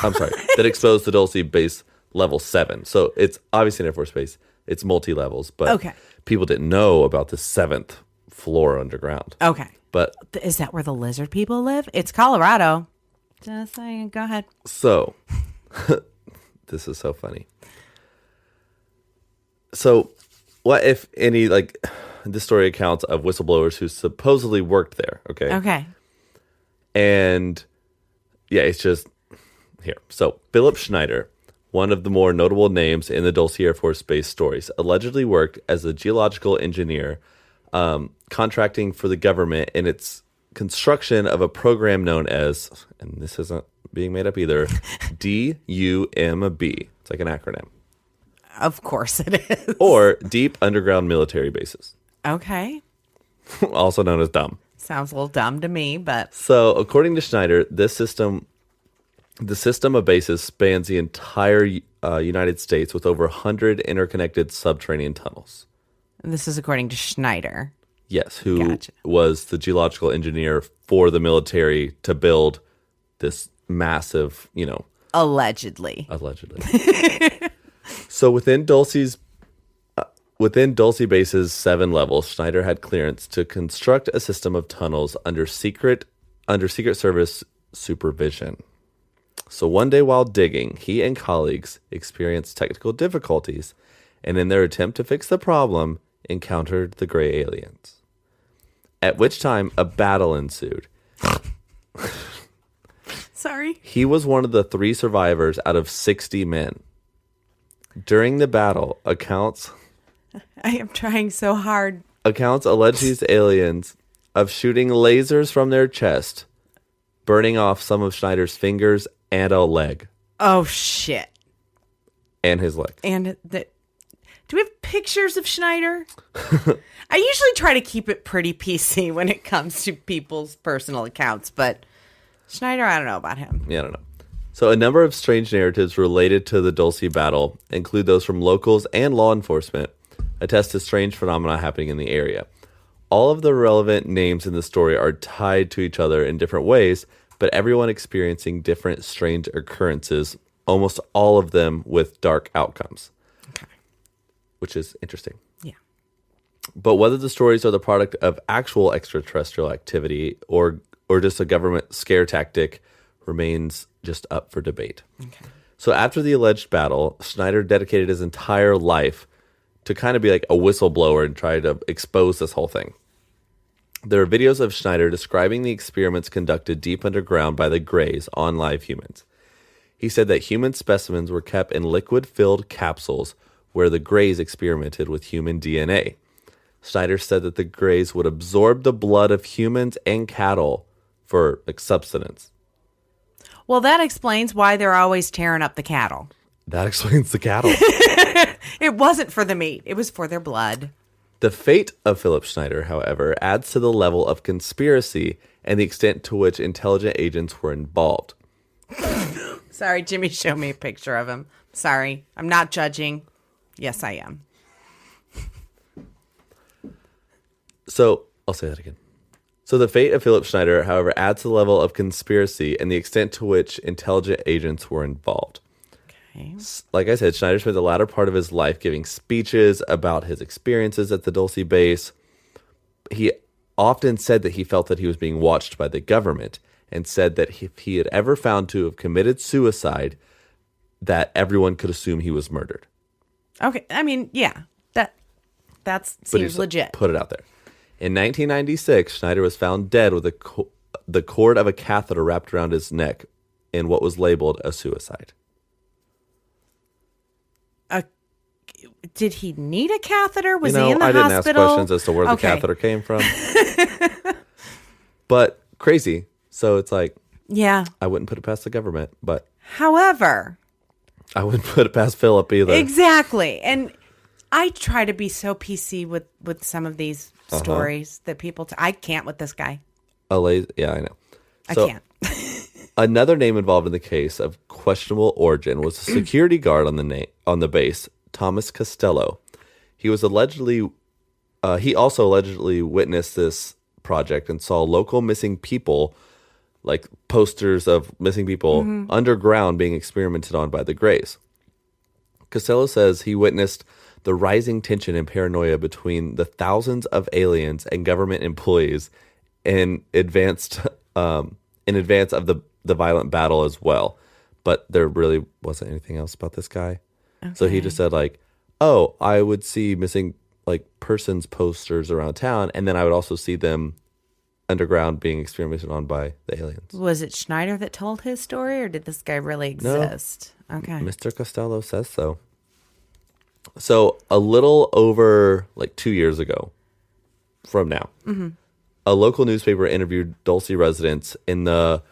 I'm sorry, that exposed the Dulce Base Level 7. So it's obviously an Air Force Base. It's multi-levels, but people didn't know about the 7th floor underground. Okay. But is that where the lizard people live? It's Colorado. Just saying. Go ahead. So, this is so funny. So, what if any, this story accounts of whistleblowers who supposedly worked there, okay? Okay. And, yeah, it's just, here. So, Philip Schneider, one of the more notable names in the Dulce Air Force Base stories, allegedly worked as a geological engineer, contracting for the government in its construction of a program known as, and this isn't being made up either, DUMB, It's like an acronym. Of course it is. Or deep underground military bases, Okay. also known as dumb. Sounds a little dumb to me, but So, according to Schneider, the system of bases spans the entire United States with over 100 interconnected subterranean tunnels. this is according to Schneider. Yes, who Gotcha. was the geological engineer for the military to build this massive, Allegedly. allegedly. So within Dulce Base's 7 levels, Schneider had clearance to construct a system of tunnels under Secret Service supervision. So one day while digging, he and colleagues experienced technical difficulties, and in their attempt to fix the problem, encountered the gray aliens. At which time a battle ensued. Sorry. He was one of the 3 survivors out of 60 men. During the battle, accounts I am trying so hard. allege these aliens of shooting lasers from their chest, burning off some of Schneider's fingers and a leg. Oh, shit. And his leg. And do we have pictures of Schneider? I usually try to keep it pretty PC when it comes to people's personal accounts, but Schneider, I don't know about him. Yeah, I don't know. So a number of strange narratives related to the Dulce battle include those from locals and law enforcement, attest to strange phenomena happening in the area. All of the relevant names in the story are tied to each other in different ways, but everyone experiencing different strange occurrences, almost all of them with dark outcomes. Okay. Which is interesting. Yeah. But whether the stories are the product of actual extraterrestrial activity or just a government scare tactic remains just up for debate. Okay. So after the alleged battle, Schneider dedicated his entire life to kind of be like a whistleblower and try to expose this whole thing. There are videos of Schneider describing the experiments conducted deep underground by the Greys on live humans. He said that human specimens were kept in liquid-filled capsules where the Greys experimented with human DNA. Schneider said that the Greys would absorb the blood of humans and cattle for like subsistence. Well, that explains why they're always tearing up the cattle. That explains the cattle. It wasn't for the meat. It was for their blood. The fate of Philip Schneider, however, adds to the level of conspiracy and the extent to which intelligent agents were involved. Sorry, Jimmy showed me a picture of him. Sorry. I'm not judging. Yes, I am. So, I'll say that again. So the fate of Philip Schneider, however, adds to the level of conspiracy and the extent to which intelligent agents were involved. Okay. Like I said, Schneider spent the latter part of his life giving speeches about his experiences at the Dulce base. He often said that he felt that he was being watched by the government and said that if he had ever found to have committed suicide, that everyone could assume he was murdered. Okay. I mean, yeah. That But he seems just legit. put it out there. In 1996, Schneider was found dead with the cord of a catheter wrapped around his neck in what was labeled a suicide. Did he need a catheter? Was he in the I didn't hospital? ask questions as to where the catheter came from. But crazy. So it's like, Yeah. I wouldn't put it past the government, but However, I wouldn't put it past Philip either. exactly. And I try to be so PC with some of these stories that people... I can't with this guy. Yeah, I know. So, I can't. Another name involved in the case of questionable origin was a security guard on the base, Thomas Costello. He also allegedly witnessed this project and saw local missing people, like posters of missing people underground being experimented on by the Greys. Costello says he witnessed the rising tension and paranoia between the thousands of aliens and government employees in advance of the violent battle as well. But there really wasn't anything else about this guy. Okay. So he just said like, oh, I would see missing like persons posters around town, and then I would also see them underground being experimented on by the aliens. Was it Schneider that told his story, or did this guy really exist? No. Okay. Mr. Costello says so. So a little over like 2 years ago from now, a local newspaper interviewed Dulce residents in the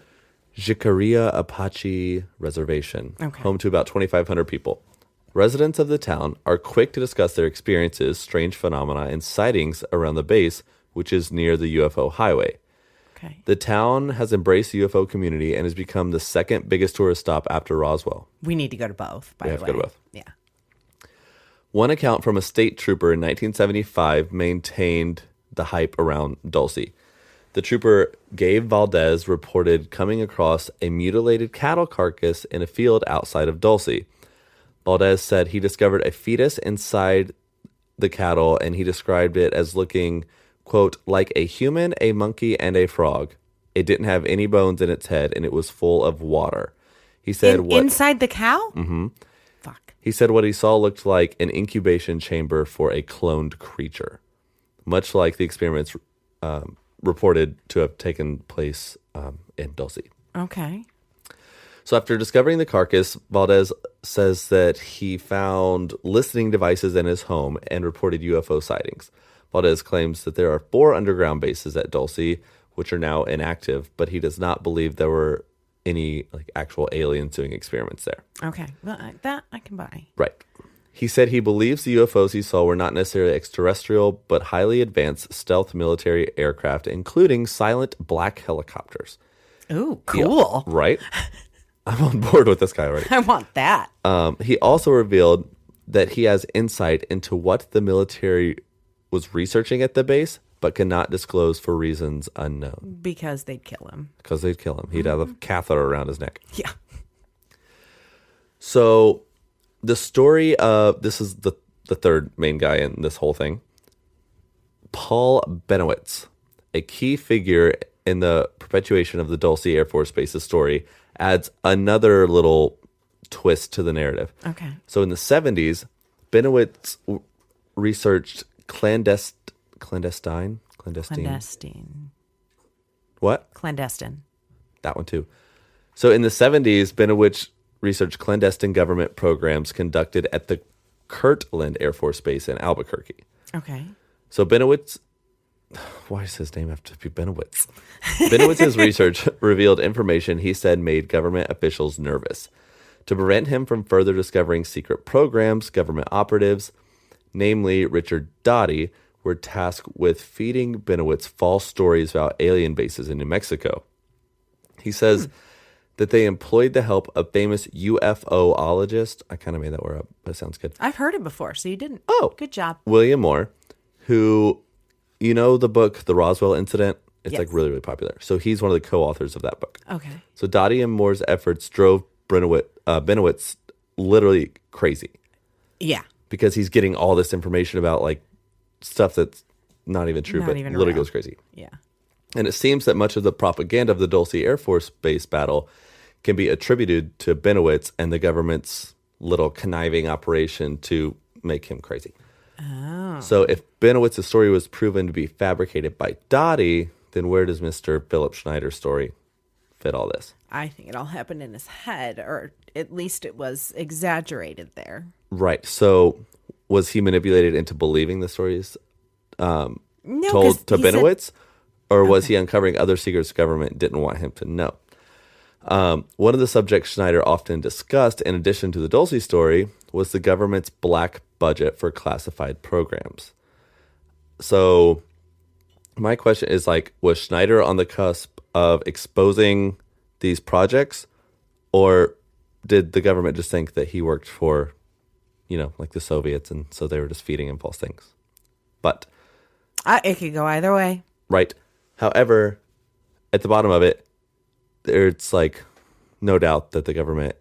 Jicarilla Apache Reservation, Okay. home to about 2,500 people. Residents of the town are quick to discuss their experiences, strange phenomena, and sightings around the base, which is near the UFO highway. Okay. The town has embraced the UFO community and has become the second biggest tourist stop after Roswell. We need to go to both, by We the have way. to go to both. Yeah. One account from a state trooper in 1975 maintained the hype around Dulce. The trooper Gabe Valdez reported coming across a mutilated cattle carcass in a field outside of Dulce. Valdez said he discovered a fetus inside the cattle, and he described it as looking, quote, like a human, a monkey, and a frog. It didn't have any bones in its head, and it was full of water. He said Inside the cow? Mm-hmm. Fuck. He said what he saw looked like an incubation chamber for a cloned creature, much like the experiments reported to have taken place in Dulce. Okay. So after discovering the carcass, Valdez says that he found listening devices in his home and reported UFO sightings. Valdez claims that there are 4 underground bases at Dulce, which are now inactive, but he does not believe there were any actual aliens doing experiments there. Okay. Well, that I can buy. Right. He said he believes the UFOs he saw were not necessarily extraterrestrial, but highly advanced stealth military aircraft, including silent black helicopters. Ooh, cool. Right? I'm on board with this guy already. I want that. He also revealed that he has insight into what the military was researching at the base, but cannot disclose for reasons unknown. Because they'd kill him. Because they'd kill him. He'd have a catheter around his neck. Yeah. So the story of, this is the third main guy in this whole thing, Paul Benowitz, a key figure in the perpetuation of the Dulce Air Force Base's story, adds another little twist to the narrative. Okay. So in the 70s, Benowitz researched clandestine. What? Clandestine. That one too. So in the 70s, Benowitz researched clandestine government programs conducted at the Kirtland Air Force Base in Albuquerque. Okay. So Benowitz, why does his name have to be Benowitz? Benowitz's research revealed information he said made government officials nervous. To prevent him from further discovering secret programs, government operatives, namely Richard Dottie, were tasked with feeding Benowitz false stories about alien bases in New Mexico. He says that they employed the help of famous UFOologist. I kind of made that word up, but it sounds good. I've heard it before, so you didn't. Oh. Good job. William Moore, who, you know the book, The Roswell Incident? It's Yes. really, really popular. So he's one of the co-authors of that book. Okay. So Dottie and Moore's efforts drove Benowitz literally crazy Yeah. because he's getting all this information about stuff that's not even true, Not but even literally real. goes crazy. Yeah. And it seems that much of the propaganda of the Dulce Air Force Base battle can be attributed to Benowitz and the government's little conniving operation to make him crazy. Oh. So if Benowitz's story was proven to be fabricated by Dottie, then where does Mr. Philip Schneider's story fit all this? I think it all happened in his head, or at least it was exaggerated there. Right. So was he manipulated into believing the stories No, told 'cause to he said- Benowitz? Or was he uncovering other secrets the government didn't want him to know? One of the subjects Schneider often discussed, in addition to the Dulce story, was the government's black budget for classified programs. So my question is, was Schneider on the cusp of exposing these projects? Or did the government just think that he worked for, the Soviets, and so they were just feeding him false things? But It could go either way. right. However, at the bottom of it, it's no doubt that the government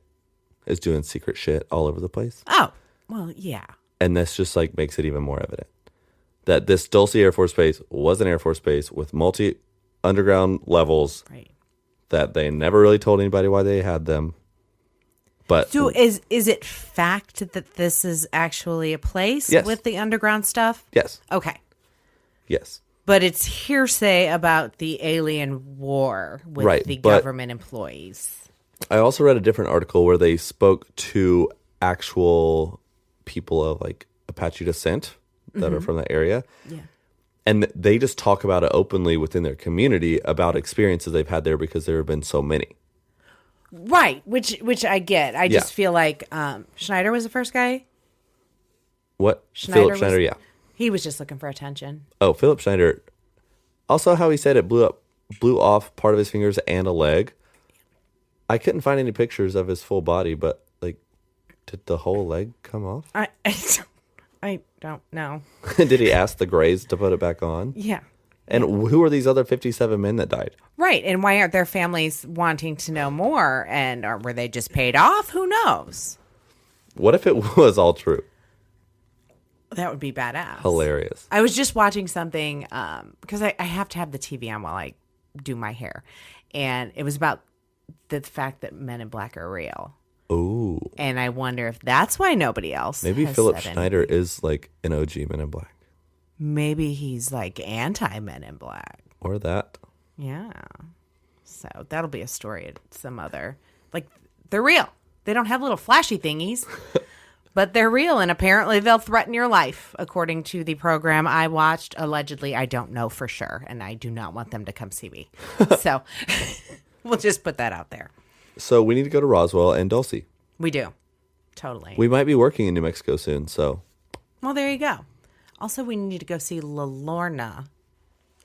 is doing secret shit all over the place. Oh, well, yeah. And this just makes it even more evident that this Dulce Air Force Base was an Air Force Base with multi underground levels Right. that they never really told anybody why they had them. But So is it fact that this is actually a place Yes. with the underground stuff? yes, Okay. yes. But it's hearsay about the alien war with Right, the but- government employees. I also read a different article where they spoke to actual people of Apache descent that are from that area. Yeah. And they just talk about it openly within their community about experiences they've had there because there have been so many. Right, which I get. I just feel like Schneider was the first guy. What? Schneider Philip Schneider, yeah. He was just looking for attention. Oh, Philip Schneider. Also, how he said it blew off part of his fingers and a leg. I couldn't find any pictures of his full body, but like, did the whole leg come off? I don't know. Did he ask the Greys to put it back on? Yeah. And who are these other 57 men that died? Right, and why aren't their families wanting to know more? And or were they just paid off? Who knows? What if it was all true? That would be badass. Hilarious. I was just watching something because I have to have the TV on while I do my hair. And it was about the fact that Men in Black are real. Ooh. And I wonder if that's why nobody else Maybe has Philip said Schneider anything. is like an OG Men in Black. Maybe he's like anti-Men in Black. Or that. Yeah. So that'll be a story at some other. Like, they're real. They don't have little flashy thingies. But they're real, and apparently they'll threaten your life, according to the program I watched. Allegedly, I don't know for sure, and I do not want them to come see me. So we'll just put that out there. So we need to go to Roswell and Dulce. We do. Totally. We might be working in New Mexico soon, so. Well, there you go. Also, we need to go see La Lorna.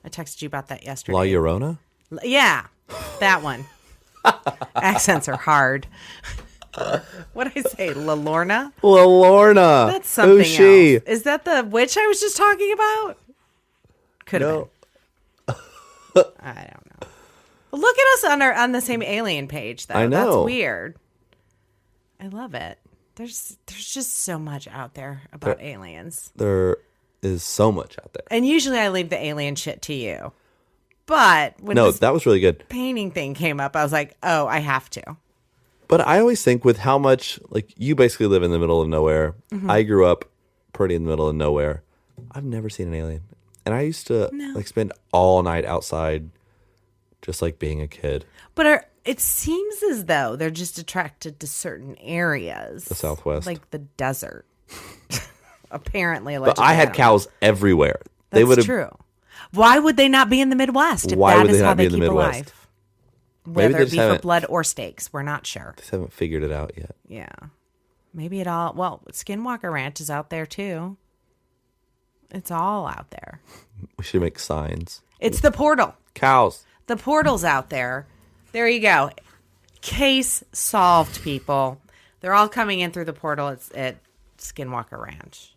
I texted you about that yesterday. La Llorona? Yeah, that one. Accents are hard. What did I say? La Lorna? La Lorna. That's something Who's she? else. Is that the witch I was just talking about? Could have No. been. I don't know. Well, look at us on the same alien page, though. I know. That's weird. I love it. There's just so much out there about aliens. There is so much out there. And usually I leave the alien shit to you. But when No, this that was really good. painting thing came up, I was like, oh, I have to. But I always think with how much, like, you basically live in the middle of nowhere. Mm-hmm. I grew up pretty in the middle of nowhere. I've never seen an alien. And I used to, like, spend all night outside just, like, being a kid. But it seems as though they're just attracted to certain areas. The Southwest. Like the desert. Apparently, But allegedly. I don't had know. cows everywhere. That's true. Why would they not be in the Midwest if Why that would is they how not be they in the keep Midwest? alive? Maybe Whether they it just be for haven't- blood or steaks, we're not sure. Just haven't figured it out yet. Yeah. Maybe it all, well, Skinwalker Ranch is out there too. It's all out there. We should make signs. It's the portal. Cows. The portal's out there. There you go. Case solved, people. They're all coming in through the portal at Skinwalker Ranch.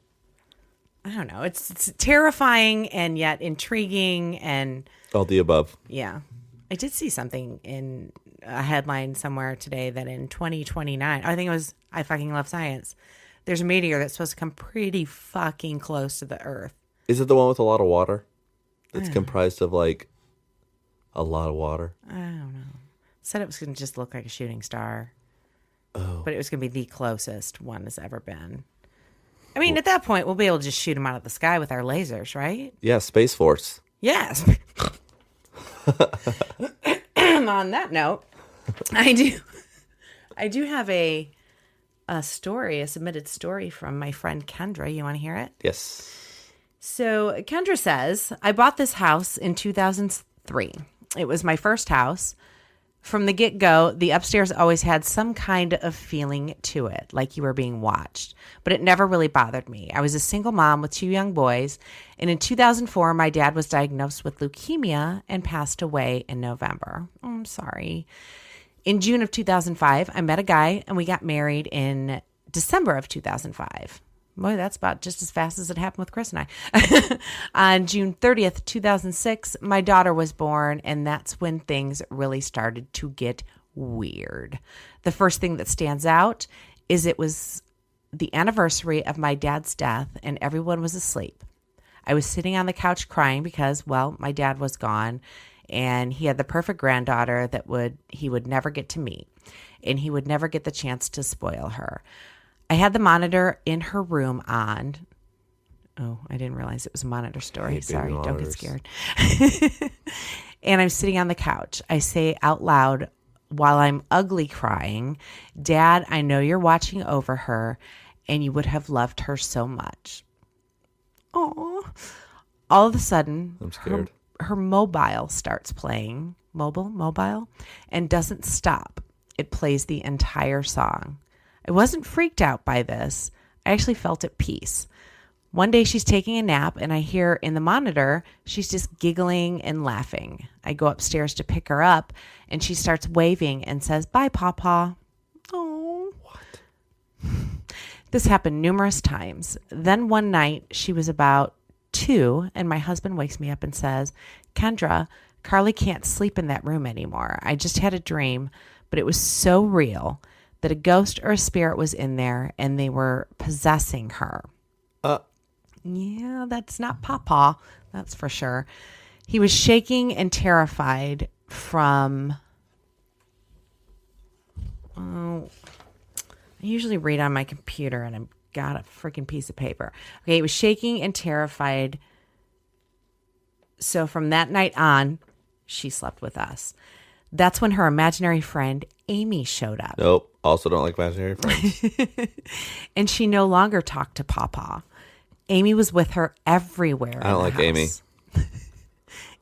I don't know. It's terrifying and yet intriguing and All the above. yeah. I did see something in a headline somewhere today that in 2029, I think it was I Fucking Love Science, there's a meteor that's supposed to come pretty fucking close to the Earth. Is it the one with a lot of water? It's comprised of, like, a lot of water. I don't know. Said it was going to just look like a shooting star. Oh. But it was going to be the closest one has ever been. I mean, at that point, we'll be able to just shoot them out of the sky with our lasers, right? Yeah, Space Force. Yes. On that note, I do have a story, a submitted story from my friend Kendra. You want to hear it? Yes. So Kendra says, I bought this house in 2003. It was my first house. From the get-go, the upstairs always had some kind of feeling to it, like you were being watched. But it never really bothered me. I was a single mom with 2 young boys, and in 2004, my dad was diagnosed with leukemia and passed away in November. Oh, I'm sorry. In June of 2005, I met a guy, and we got married in December of 2005. Boy, that's about just as fast as it happened with Chris and I. On June 30th, 2006, my daughter was born, and that's when things really started to get weird. The first thing that stands out is it was the anniversary of my dad's death, and everyone was asleep. I was sitting on the couch crying because, well, my dad was gone, and he had the perfect granddaughter that he would never get to meet, and he would never get the chance to spoil her. I had the monitor in her room on. Oh, I didn't realize it was a monitor story. Sorry, don't get scared. And I'm sitting on the couch. I say out loud while I'm ugly crying, Dad, I know you're watching over her and you would have loved her so much. Oh, all of a sudden, I'm scared. Her mobile starts playing, mobile, and doesn't stop. it plays the entire song. I wasn't freaked out by this. I actually felt at peace. One day she's taking a nap and I hear in the monitor, she's just giggling and laughing. I go upstairs to pick her up and she starts waving and says, "Bye, Pawpaw." Oh. What? This happened numerous times. Then one night she was about 2 and my husband wakes me up and says, "Kendra, Carly can't sleep in that room anymore. I just had a dream, but it was so real that a ghost or a spirit was in there and they were possessing her." Yeah, that's not Pawpaw. That's for sure. He was shaking and terrified from... Oh, I usually read on my computer and I've got a freaking piece of paper. Okay, he was shaking and terrified. So from that night on, she slept with us. That's when her imaginary friend, Amy, showed up. Nope. Also don't like imaginary friends. And she no longer talked to Pawpaw. Amy was with her everywhere. I don't like Amy.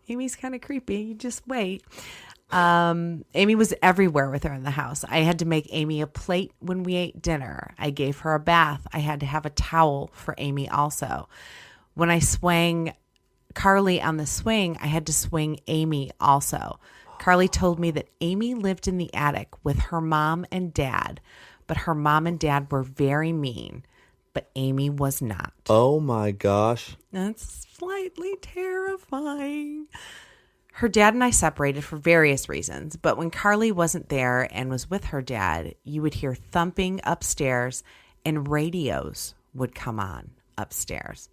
Amy's kind of creepy. You just wait. Amy was everywhere with her in the house. I had to make Amy a plate when we ate dinner. I gave her a bath. I had to have a towel for Amy also. When I swang Carly on the swing, I had to swing Amy also. Carly told me that Amy lived in the attic with her mom and dad, but her mom and dad were very mean, but Amy was not. Oh my gosh. That's slightly terrifying. Her dad and I separated for various reasons, but when Carly wasn't there and was with her dad, you would hear thumping upstairs and radios would come on upstairs.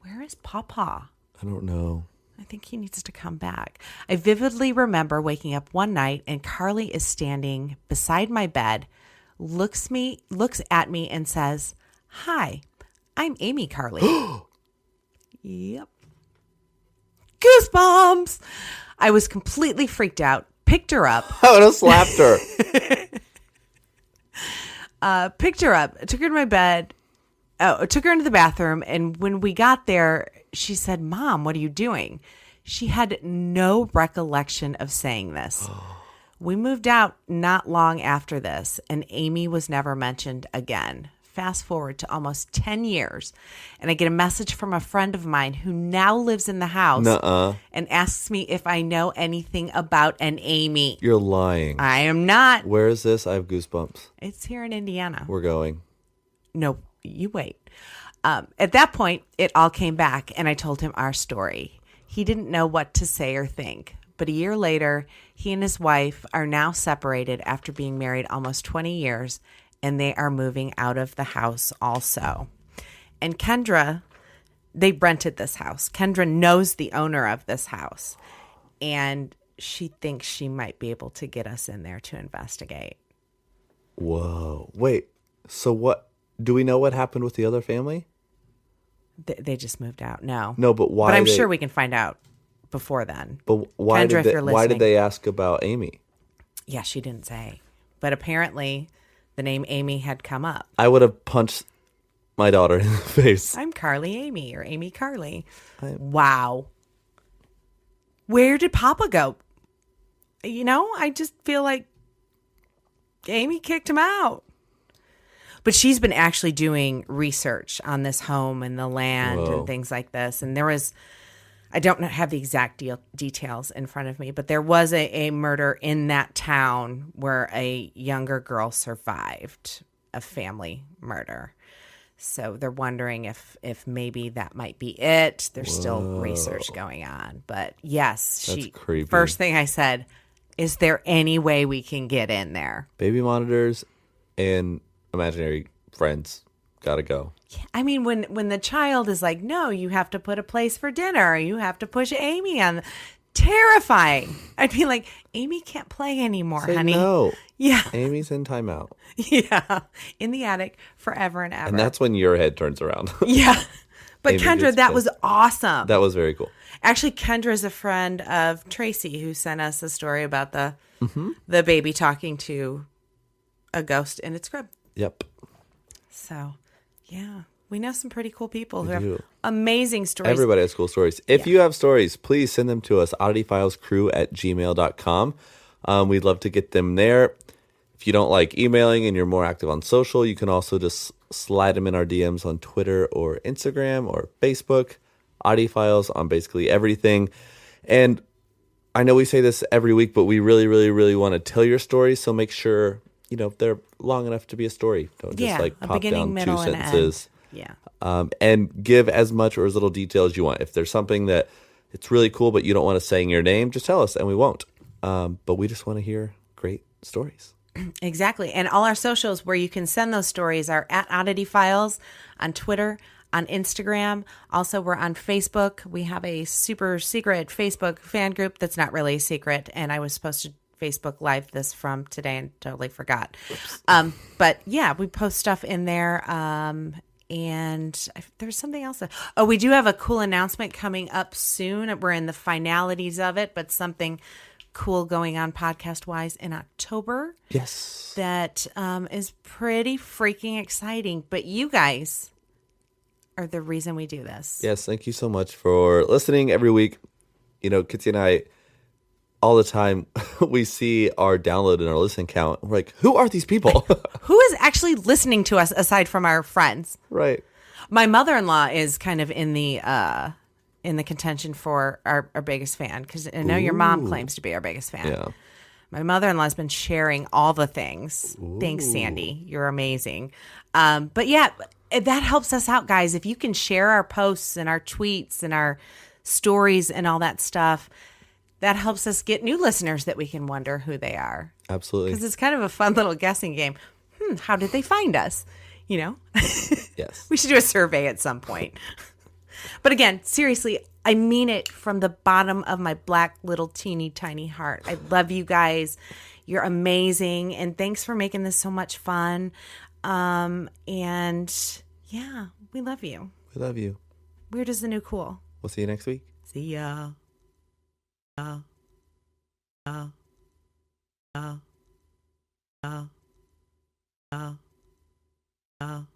Where is Pawpaw? I don't know. I think he needs to come back. I vividly remember waking up one night and Carly is standing beside my bed, looks at me and says, "Hi, I'm Amy, Carly." Yep. Goosebumps. I was completely freaked out, picked her up. I would have slapped her. Picked her up, took her to my bed, took her into the bathroom. And when we got there, she said, "Mom, what are you doing?" She had no recollection of saying this. We moved out not long after this, and Amy was never mentioned again. Fast forward to almost 10 years, and I get a message from a friend of mine who now lives in the house and asks me if I know anything about an Amy. You're lying. I am not. Where is this? I have goosebumps. It's here in Indiana. We're going. No, you wait. At that point, it all came back, and I told him our story. He didn't know what to say or think. But a year later, he and his wife are now separated after being married almost 20 years, and they are moving out of the house also. And Kendra, they rented this house. Kendra knows the owner of this house, and she thinks she might be able to get us in there to investigate. Whoa. Wait. So what? Do we know what happened with the other family? They just moved out. No. No, but why? But I'm sure we can find out before then. But why Kendra, if you're why did listening. they ask about Amy? Yeah, she didn't say. But apparently the name Amy had come up. I would have punched my daughter in the face. I'm Carly Amy or Amy Carly. Wow. Where did Papa go? You know, I just feel like Amy kicked him out. But she's been actually doing research on this home and the land and things like this. And there was, I don't have the exact details in front of me, but there was a murder in that town where a younger girl survived a family murder. So they're wondering if maybe that might be it. There's still research going on. But yes, That's creepy. First thing I said, is there any way we can get in there? Baby monitors and imaginary friends gotta go. I mean, when the child is like, "No, you have to put a place for dinner. You have to push Amy on." Terrifying. I'd be like, "Amy can't play anymore, Say honey." no. Yeah. Amy's in timeout. Yeah. In the attic forever and ever. And that's when your head turns around. Yeah. But Amy Kendra, gets that pissed. was awesome. That was very cool. Actually, Kendra is a friend of Tracy who sent us a story about the baby talking to a ghost in its crib. Yep. So, yeah, we know some pretty cool people who We have do. amazing stories. Everybody has cool stories. If you have stories, please send them to us, oddityfilescrew@gmail.com. We'd love to get them there. If you don't like emailing and you're more active on social, you can also just slide them in our DMs on Twitter or Instagram or Facebook. Oddity Files on basically everything. And I know we say this every week, but we really, really, really want to tell your stories. So make sure, they're long enough to be a story. Don't just a pop beginning, down middle, 2 and sentences. end. And give as much or as little detail as you want. If there's something that it's really cool, but you don't want to say in your name, just tell us and we won't. But we just want to hear great stories. Exactly. And all our socials where you can send those stories are at Oddity Files on Twitter, on Instagram. Also, we're on Facebook. We have a super secret Facebook fan group that's not really secret. And I was supposed to Facebook Live this from today and totally forgot. But yeah, we post stuff in there. And there's something else. Oh, we do have a cool announcement coming up soon. We're in the finalities of it, but something cool going on podcast-wise in October. Yes. That is pretty freaking exciting. But you guys are the reason we do this. Yes, thank you so much for listening every week. Kitsie and I, all the time, we see our download and our listen count. We're like, who are these people? Who is actually listening to us aside from our friends? Right. My mother-in-law is kind of in the contention for our biggest fan, because I know your mom claims to be our biggest fan. Yeah. My mother-in-law's been sharing all the things. Thanks, Sandy. You're amazing. But yeah, that helps us out, guys. If you can share our posts and our tweets and our stories and all that stuff, that helps us get new listeners that we can wonder who they are. Absolutely. Because it's kind of a fun little guessing game. How did they find us? Yes. We should do a survey at some point. But again, seriously, I mean it from the bottom of my black little teeny tiny heart. I love you guys. You're amazing. And thanks for making this so much fun. And yeah, we love you. We love you. Weird is the new cool. We'll see you next week. See ya. Oh. Oh. Oh. Oh. Oh. Oh.